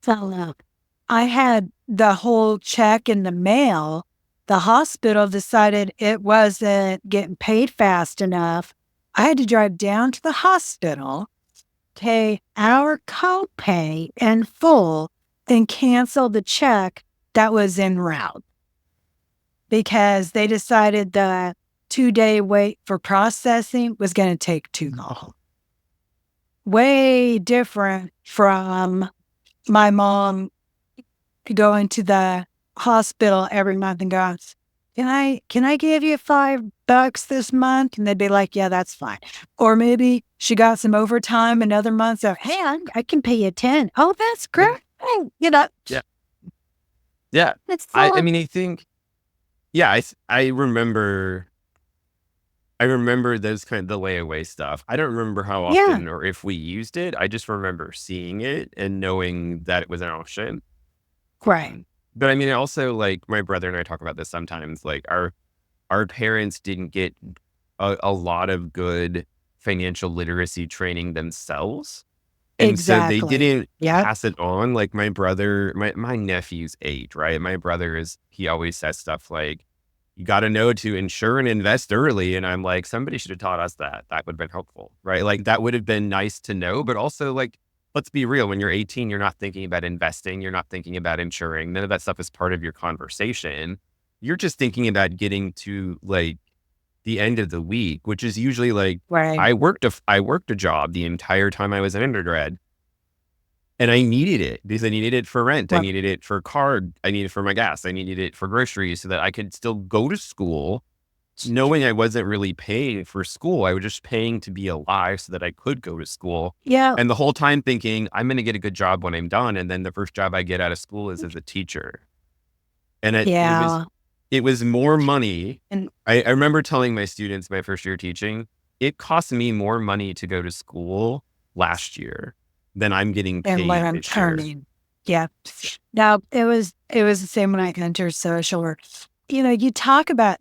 I had the whole check in the mail. The hospital decided it wasn't getting paid fast enough. I had to drive down to the hospital, pay our copay in full, and cancel the check that was en route because they decided the 2-day wait for processing was going to take too long. Way different from my mom going to the hospital every month and going, can I give you $5 this month? And they'd be like, yeah, that's fine. Or maybe she got some overtime another month. So, hey, I can pay you 10. Oh, that's great. You know, Yeah. Yeah. it's I mean, I think, yeah, I remember those kind of the layaway stuff. I don't remember how yeah, often or if we used it. I just remember seeing it and knowing that it was an option. right. But I mean, also like my brother and I talk about this sometimes, like our parents didn't get a lot of good financial literacy training themselves. And so they Exactly. didn't Yep. pass it on. Like my brother, my nephew's 8, right? My brother he always says stuff like, you got to know to insure and invest early. And I'm like, somebody should have taught us that. That would have been helpful, right? Like that would have been nice to know, but also like, let's be real. When you're 18, you're not thinking about investing. You're not thinking about insuring. None of that stuff is part of your conversation. You're just thinking about getting to like the end of the week, which is usually like, Right. I worked a job the entire time I was an undergrad. And I needed it because I needed it for rent. I Well, needed it for card. I needed it for my gas. I needed it for groceries so that I could still go to school knowing I wasn't really paying for school. I was just paying to be alive so that I could go to school. yeah. And the whole time thinking, I'm going to get a good job when I'm done. And then the first job I get out of school is as a teacher. And Yeah. it was more money. And I remember telling my students my first year teaching, it cost me more money to go to school last year than I'm getting what paid I'm this year. earning. Yeah. Now it was the same when I entered social work. You talk about,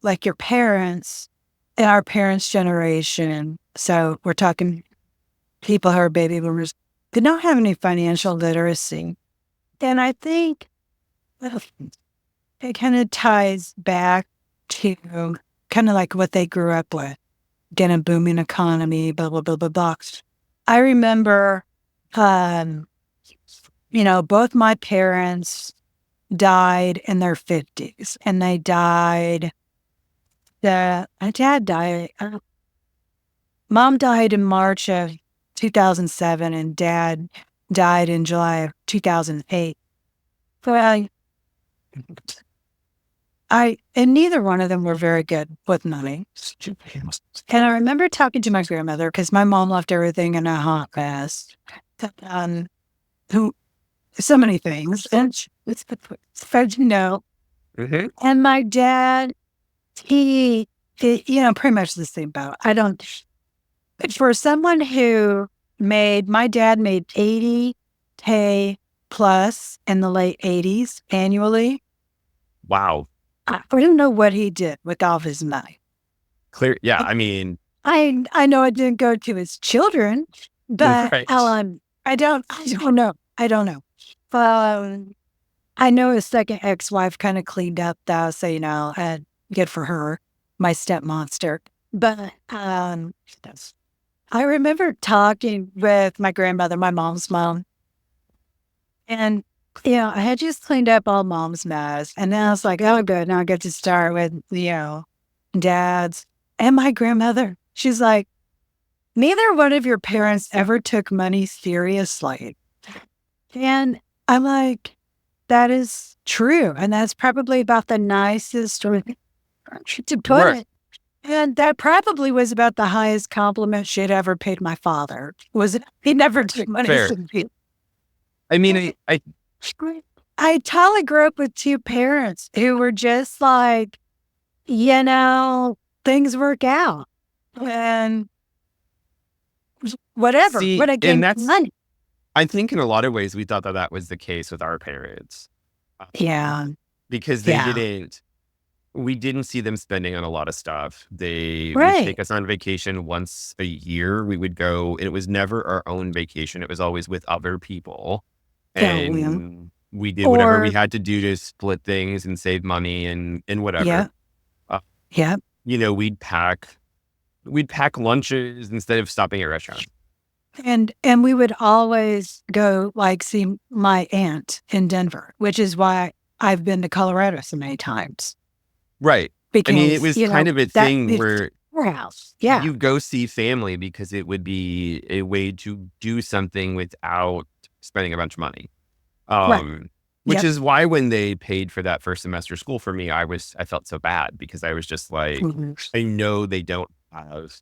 like your parents and our parents' generation. So we're talking people who are baby boomers did not have any financial literacy. And I think well, it kind of ties back to kind of like what they grew up with. Again, a booming economy, blah, blah, blah, blah, blah. I remember, um, both my parents died in their 50s, and they died, my dad died, mom died in March of 2007, and dad died in July of 2008. So and neither one of them were very good with money. And I remember talking to my grandmother because my mom left everything in a hot mess. Who so many things, and it's fed, Mhm. And my dad, pretty much the same boat. I don't. But for someone who my dad made 80K plus in the late 80s annually. Wow. I don't know what he did with all of his money. Clear. Yeah. I mean, I know it didn't go to his children, but right. I don't know. I don't know. Um, I know his second ex-wife kind of cleaned up though, so and good for her, my step monster. But I remember talking with my grandmother, my mom's mom, and I had just cleaned up all mom's mess, and then I was like, oh, good, now I get to start with dad's and my grandmother. She's like, neither one of your parents ever took money seriously, and I'm like, that is true, and that's probably about the nicest way to put Right. it. And that probably was about the highest compliment she'd ever paid my father. Was it? He never took money Fair. from me. I mean, I I totally grew up with two parents who were just like, you know, things work out. And whatever, See, when it and came to money. I think in a lot of ways, we thought that that was the case with our parents. Yeah. Because Yeah. we didn't see them spending on a lot of stuff. They would Right. take us on vacation once a year. We would go, and it was never our own vacation. It was always with other people. So, you know, And we did whatever we or, had to do to split things and save money and whatever. yeah. Uh, Yeah. we'd pack lunches instead of stopping at restaurants. And we would always go like see my aunt in Denver, which is why I've been to Colorado so many times Right. I mean, it because, was kind of a that thing it's where her house. Yeah. you go see family because it would be a way to do something without spending a bunch of money. Right. Um, which Yep. is why when they paid for that first semester of school for me, I felt so bad because I was just like, Mhm. I know they don't have.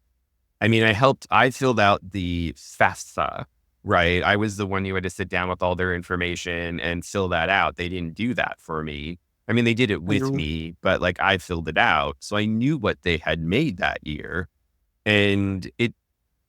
I mean, I filled out the FAFSA, right? I was the one who had to sit down with all their information and fill that out. They didn't do that for me. I mean, they did it with Mhm. me, but like I filled it out. So I knew what they had made that year. And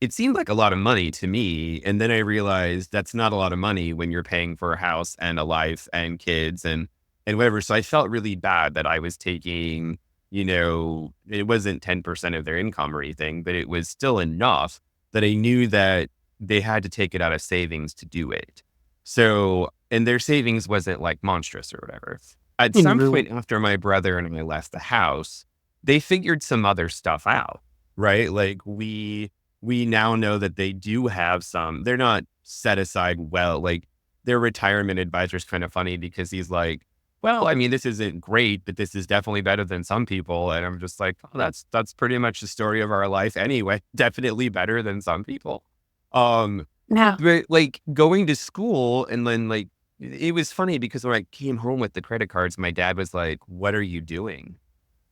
it seemed like a lot of money to me. And then I realized that's not a lot of money when you're paying for a house and a life and kids and whatever. So I felt really bad that I was taking, it wasn't 10% of their income or anything, but it was still enough that I knew that they had to take it out of savings to do it. So, and their savings wasn't like monstrous or whatever. At some Mhm. point after my brother and I left the house, they figured some other stuff out, right? Like we now know that they do have some, they're not set aside well. Like their retirement advisor is kind of funny because he's like, well, I mean, this isn't great, but this is definitely better than some people. And I'm just like, oh, that's pretty much the story of our life anyway. Definitely better than some people. Um, Now, but like going to school and then like it was funny because when I came home with the credit cards, my dad was like, "What are you doing?"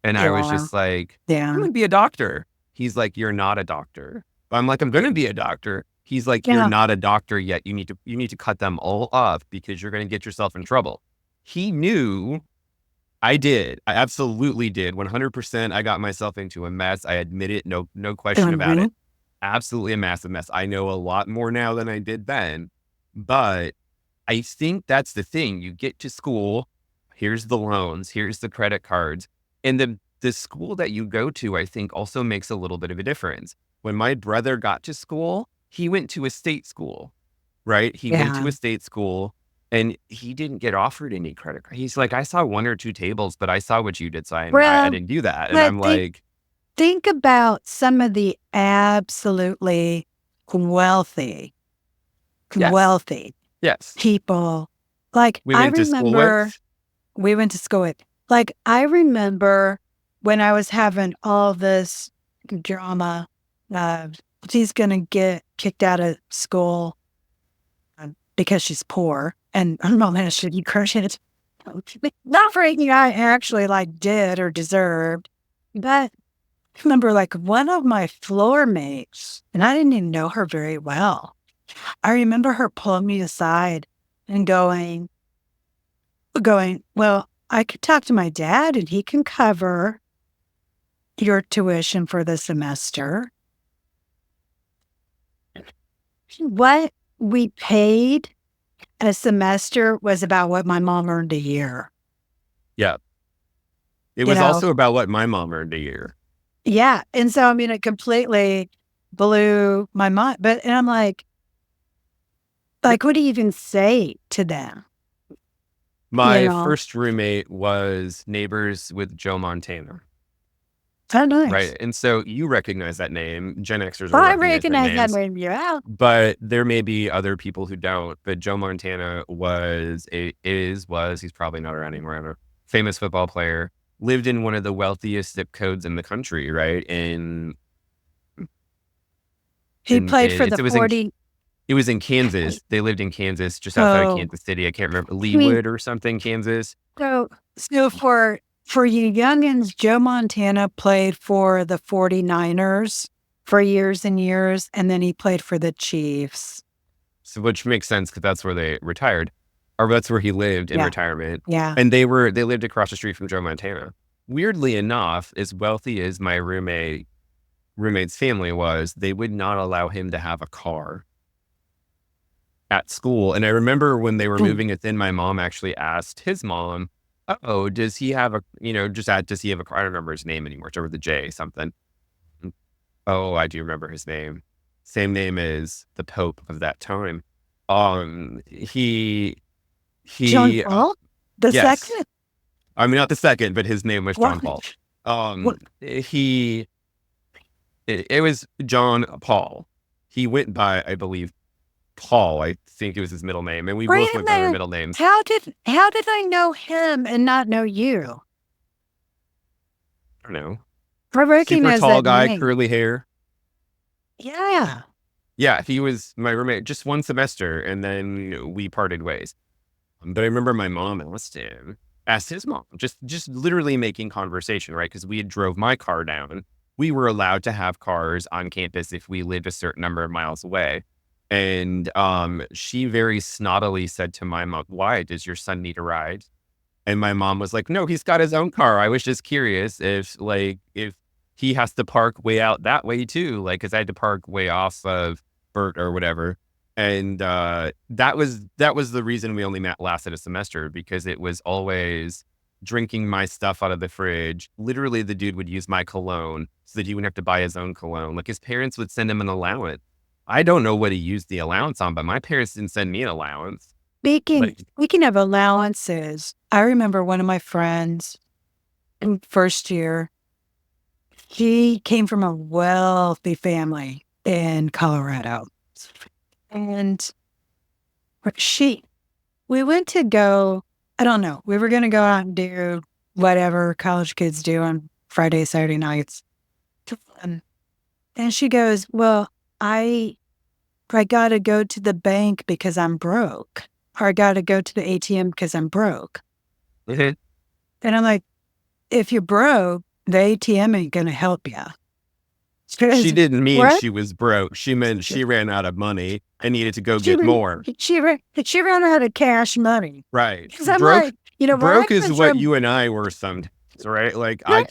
And I was yeah. just like, "I'm Yeah. gonna be a doctor." He's like, "You're not a doctor." I'm like, "I'm gonna be a doctor." He's like, "You're Yeah. not a doctor yet. You need to cut them all up because you're gonna get yourself in trouble." He knew I did. I absolutely did. 100%. I got myself into a mess. I admit it. No question about Mhm. it. Absolutely a massive mess. I know a lot more now than I did then, but I think that's the thing. You get to school, here's the loans, here's the credit cards. And the school that you go to, I think also makes a little bit of a difference. When my brother got to school, he went to a state school, right? He went to Yeah. a state school and he didn't get offered any credit card. He's like, I saw one or two tables, but I saw what you did. So I Well, didn't do that. And but I'm like, think about some of the absolutely wealthy, yes, wealthy yes. people. Like, We I went to school remember with, we went to school with, like, I remember when I was having all this drama, uh, she's gonna get kicked out of school because she's poor. And I don't know, man, should you crush it? Not for anything I actually like did or deserved. But I remember like one of my floor mates, and I didn't even know her very well. I remember her pulling me aside and going, well, I could talk to my dad and he can cover your tuition for the semester. What we paid a semester was about what my mom earned a year, yeah, it you was know? also about what my mom earned a year. Yeah. And so, I mean, it completely blew my mind. But, and I'm like, what do you even say to them? You My know? first roommate was neighbors with Joe Montana, Oh, nice. right? And so you recognize that name. Gen Xers will I recognize that recognize that names, when you're out. but there may be other people who don't. But Joe Montana he's probably not around anymore. I don't know. Famous football player, lived in one of the wealthiest zip codes in the country, right? He played for the It was 40. it was in Kansas. They lived in Kansas, just outside of Oh, Kansas City. I can't remember I mean, Leawood or something, Kansas. so for you youngins, Joe Montana played for the 49ers for years and years, and then he played for the Chiefs. So, which makes sense because that's where they retired, or that's where he lived in Yeah. retirement. Yeah. And they lived across the street from Joe Montana. weirdly enough, as wealthy as my roommate's family was, they would not allow him to have a car at school. And I remember when they were moving it in, my mom actually asked his mom, "Oh, does he have a, does he have a car?" I don't remember his name anymore. It's over the J something. Oh, I do remember his name. Same name as the Pope of that time. He, John he, Paul the yes. second. I mean, not the second, but his name was John What? Paul. What? It was John Paul. He went by, I believe, Paul. I think it was his middle name. And we Wait both a went by our minute. middle names. How did I know him and not know you? I don't know. I Super recognize tall that guy, name. curly hair. Yeah. Yeah, he was my roommate just one semester, and then we parted ways. But I remember my mom asked his mom, just literally making conversation, right? Because we had drove my car down. We were allowed to have cars on campus if we lived a certain number of miles away. And she very snottily said to my mom, "Why does your son need a ride?" And my mom was like, "No, he's got his own car. I was just curious if he has to park way out that way too, like, because I had to park way off of Bert or whatever." And that was the reason we only lasted a semester, because it was always drinking my stuff out of the fridge. Literally, the dude would use my cologne so that he wouldn't have to buy his own cologne. Like, his parents would send him an allowance. I don't know what he used the allowance on, but my parents didn't send me an allowance. Speaking Like, speaking of allowances, I remember one of my friends in first year. She came from a wealthy family in Colorado, and she we went to go. I don't know. We were going to go out and do whatever college kids do on Friday, Saturday nights. And, and she goes, "Well, I I got to go to the bank because I'm broke, or I got to go to the ATM because I'm broke." mhm. And I'm like, "If you're broke, the ATM ain't going to help you." She She goes, didn't mean "What?" she was broke. She meant she ran out of money and needed to go She get ran, more. she ran out of cash money. Right. Because I'm Broke like, where I broke is come what from, you and I were sometimes, right? Like, I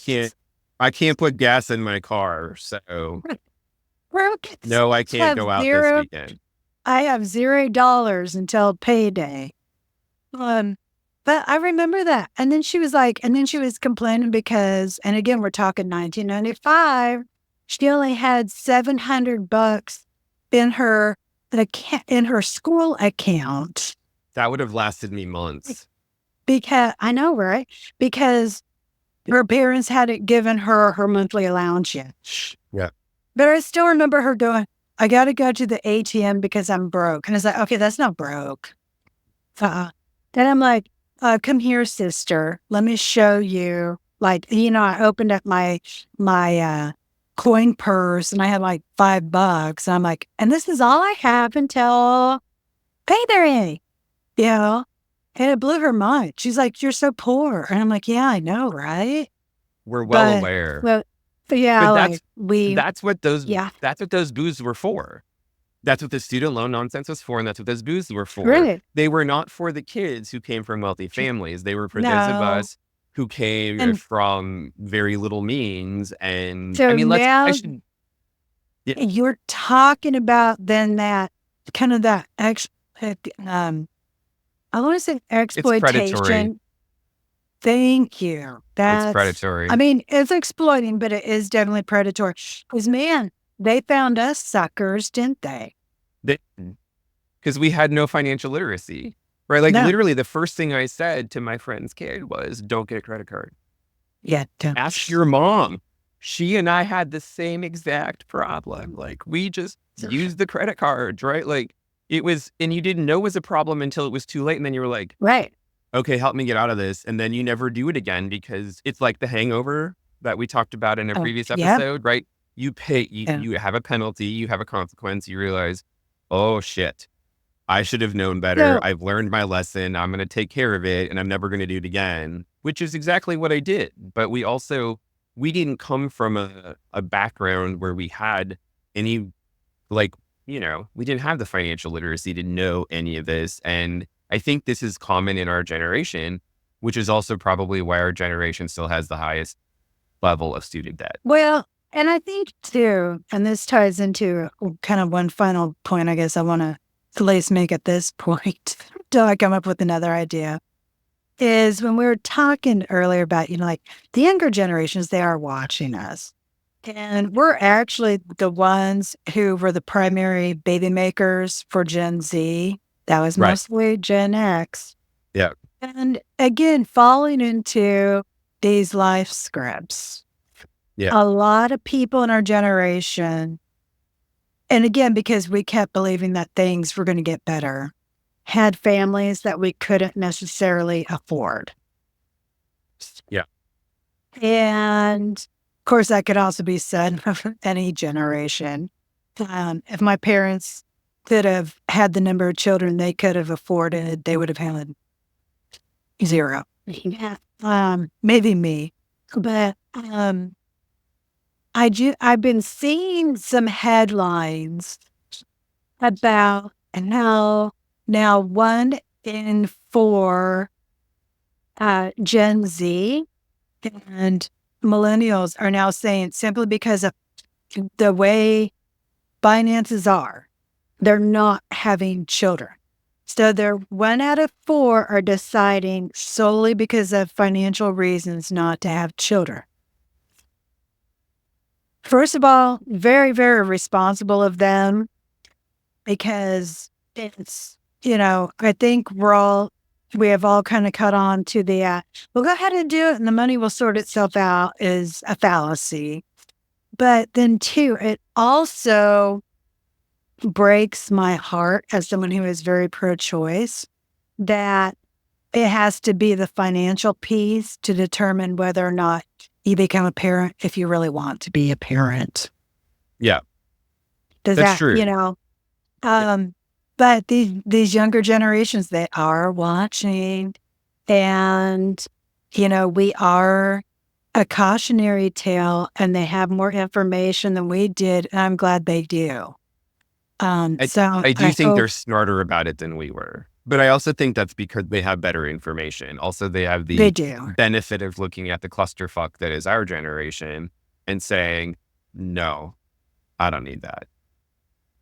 can't put gas in my car, so broke no, I can't have go out this zero. weekend. I have $0 until payday. Um, but I remember that. And then she was complaining because, and again, we're talking 1995. She only had $700 in her in her school account. That would have lasted me months. Because I know, right? Because her parents hadn't given her her monthly allowance yet. Yeah. But I still remember her going, "I got to go to the ATM because I'm broke." And I was like, "Okay, that's not broke." Then I'm like, "Come here, sister. Let me show you." Like, I opened up my coin purse and I had like $5. And I'm like, "And this is all I have until payday." You know? And it blew her mind. She's like, "You're so poor." And I'm like, "Yeah, I know, right?" We're well But, aware. well, but yeah, But like we, that's yeah, what those booths were for. That's what the student loan nonsense was for, and that's what those booths were for. really, They were not for the kids who came from wealthy families. They were for those of no. us who came And from very little means. And I so mean, I now should, yeah, you're talking about then that kind of that um, I want to say it's predatory. exploitation. Thank you. It's I predatory. mean, it's exploiting, but it is definitely predatory. Because man, they found us suckers, didn't they? Because we had no financial literacy, right? Like, No. literally, the first thing I said to my friend's kid was, "Don't get a credit card. Yeah. Ask your mom." She and I had the same exact problem. Like, we just used the credit cards, right? Like, it was, and you didn't know it was a problem until it was too late. And then you were like, Right. "Okay, help me get out of this." And then you never do it again, because it's like the hangover that we talked about in a previous Yeah. episode, right? Yeah. You have a penalty, you have a consequence, you realize, "Oh shit, I should have known better. So, I've learned my lesson. I'm going to take care of it, and I'm never going to do it again," which is exactly what I did. But we didn't come from a background where we had any, like, we didn't have the financial literacy to know any of this. And I think this is common in our generation. which is also probably why our generation still has the highest level of student debt. Well, and I think too, and this ties into kind of one final point, I guess I want to at least make at this point till I come up with another idea, is when we were talking earlier about, like the younger generations, they are watching us. And we're actually the ones who were the primary baby makers for Gen Z. That was Right. mostly Gen X. Yeah. And again, falling into these life scripts. Yeah. A lot of people in our generation, and again, because we kept believing that things were going to get better, had families that we couldn't necessarily afford. Yeah. And of course, that could also be said of any generation. If my parents could have had the number of children they could have afforded, they would have had zero. Yeah. Maybe me. But I've been seeing some headlines about how now 1 in 4 Gen Z and millennials are now saying, simply because of the way finances are, they're not having children. So they're 1 out of 4 are deciding solely because of financial reasons not to have children. First of all, very, very responsible of them, because it's, I think we have all kind of cut on to the, well, go ahead and do it and the money will sort itself out, is a fallacy. But then too, it also breaks my heart as someone who is very pro-choice that it has to be the financial piece to determine whether or not you become a parent if you really want to be a parent. Yeah. Does That's that, true. But these younger generations, they are watching, and, we are a cautionary tale, and they have more information than we did, and I'm glad they do. So I do I think hope they're smarter about it than we were. But I also think that's because they have better information. Also, they have they the do. benefit of looking at the clusterfuck that is our generation and saying, no, I don't need that.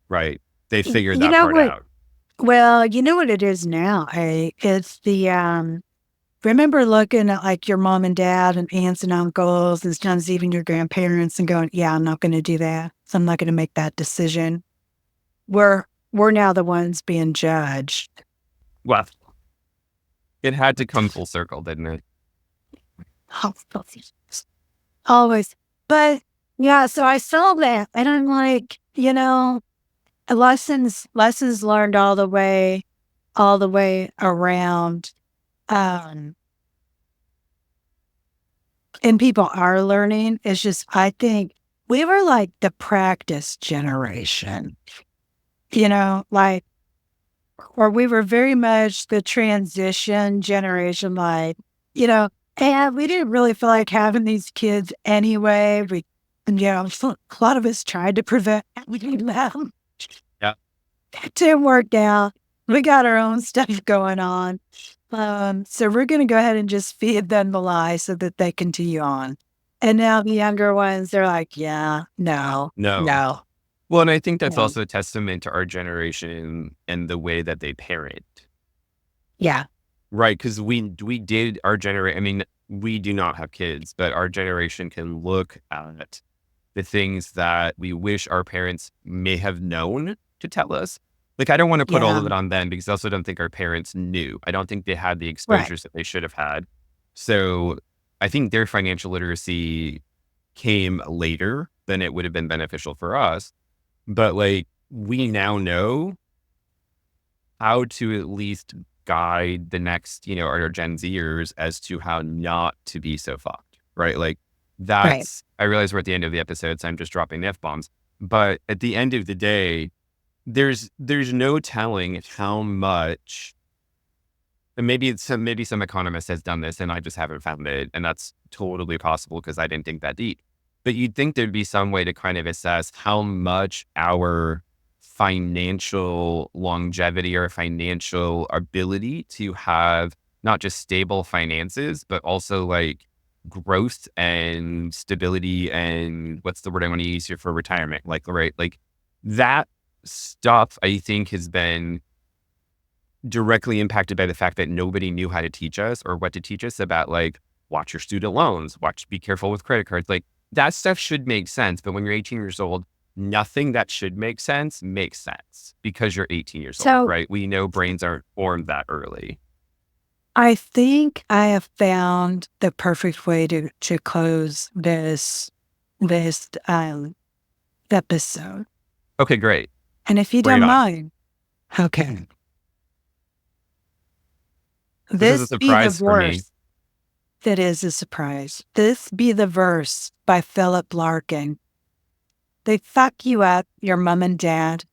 Right. They figured You that know part what? out. Well, you know what it is now, it's the, remember looking at like your mom and dad and aunts and uncles and sometimes even your grandparents and going, yeah, I'm not going to do that. So I'm not going to make that decision. We're now the ones being judged. Well, it had to come full circle, didn't it? Always. But yeah, so I saw that and I'm like, lessons learned all the way around. Um, and people are learning. It's just, I think we were like the practice generation, like, or we were very much the transition generation, like, and we didn't really feel like having these kids anyway. A lot of us tried to prevent having them. Yeah. It didn't work out. We got our own stuff going on. So we're going to go ahead and just feed them the lie so that they continue on. And now the younger ones, they're like, yeah, no, No. no. Well, and I think that's No. also a testament to our generation and the way that they parent. Yeah. Right. Because we did our generation. I mean, we do not have kids, but our generation can look at the things that we wish our parents may have known to tell us. Like, I don't want to put all Yeah. of it on them because I also don't think our parents knew. I don't think they had the Right. exposures that they should have had. So I think their financial literacy came later than it would have been beneficial for us. But like, we now know how to at least guide the next, our Gen Zers as to how not to be so fucked, right? Like, Right. I realize we're at the end of the episode, so I'm just dropping the F-bombs. But at the end of the day, there's no telling how much, and maybe some economist has done this and I just haven't found it. And that's totally possible because I didn't think that deep. But you'd think there'd be some way to kind of assess how much our financial longevity or financial ability to have not just stable finances, but also like growth and stability and what's the word I want to use here for retirement? Like, right, like that stuff I think has been directly impacted by the fact that nobody knew how to teach us or what to teach us about like watch your student loans, be careful with credit cards. Like that stuff should make sense. But when you're 18 years old, nothing that should make sense makes sense because you're 18 years old, So right? We know brains aren't formed that early. I think I have found the perfect way to close this episode. Okay, great. And if you Bring it don't on. mind, okay. This is a This be the surprise for me. verse that is a surprise. This be the verse by Philip Larkin. They fuck you up, your mom and dad.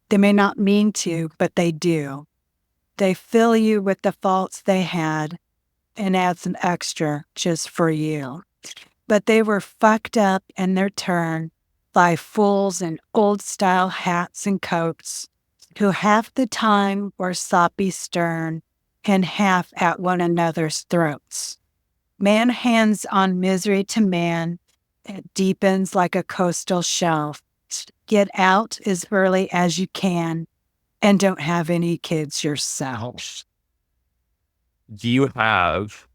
They may not mean to, but they do. They fill you with the faults they had and add some extra just for you. But they were fucked up in their turn by fools in old style hats and coats who half the time were soppy stern and half at one another's throats. Man hands on misery to man, it deepens like a coastal shelf. Get out as early as you can and don't have any kids yourself. Do you have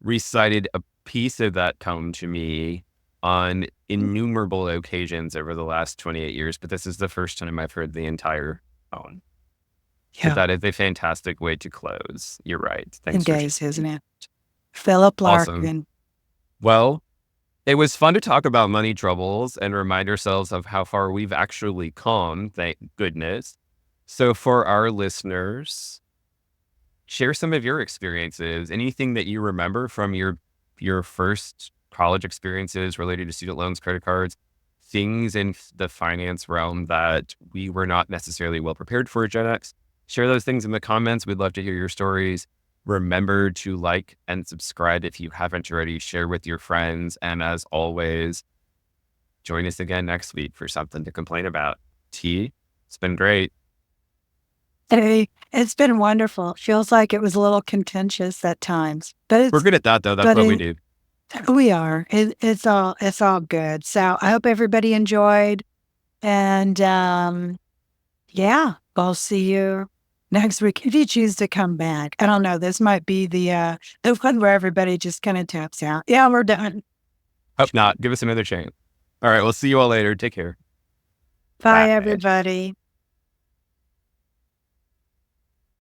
recited a piece of that poem to me on innumerable occasions over the last 28 years? But this is the first time I've heard the entire poem. But Yeah, that is a fantastic way to close. You're right. and Thanks for gays, isn't sharing. it? Philip Awesome. Larkin. Well, it was fun to talk about money troubles and remind ourselves of how far we've actually come, thank goodness. So, for our listeners, share some of your experiences, anything that you remember from your first college experiences related to student loans, credit cards, things in the finance realm that we were not necessarily well prepared for at Gen X. Share those things in the comments. We'd love to hear your stories. Remember to like and subscribe if you haven't already. Share with your friends. And as always, join us again next week for something to complain about. T, it's been great. Hey, it's been wonderful. Feels like it was a little contentious at times, but We're good at that, though. That's but what we it, do. we are. It's all good. So I hope everybody enjoyed, and yeah, I'll see you next week if you choose to come back. I don't know. This might be the one where everybody just kind of taps out. Yeah, we're done. Hope not. Give us another chance. All right. We'll see you all later. Take care. Bye, Bye. everybody.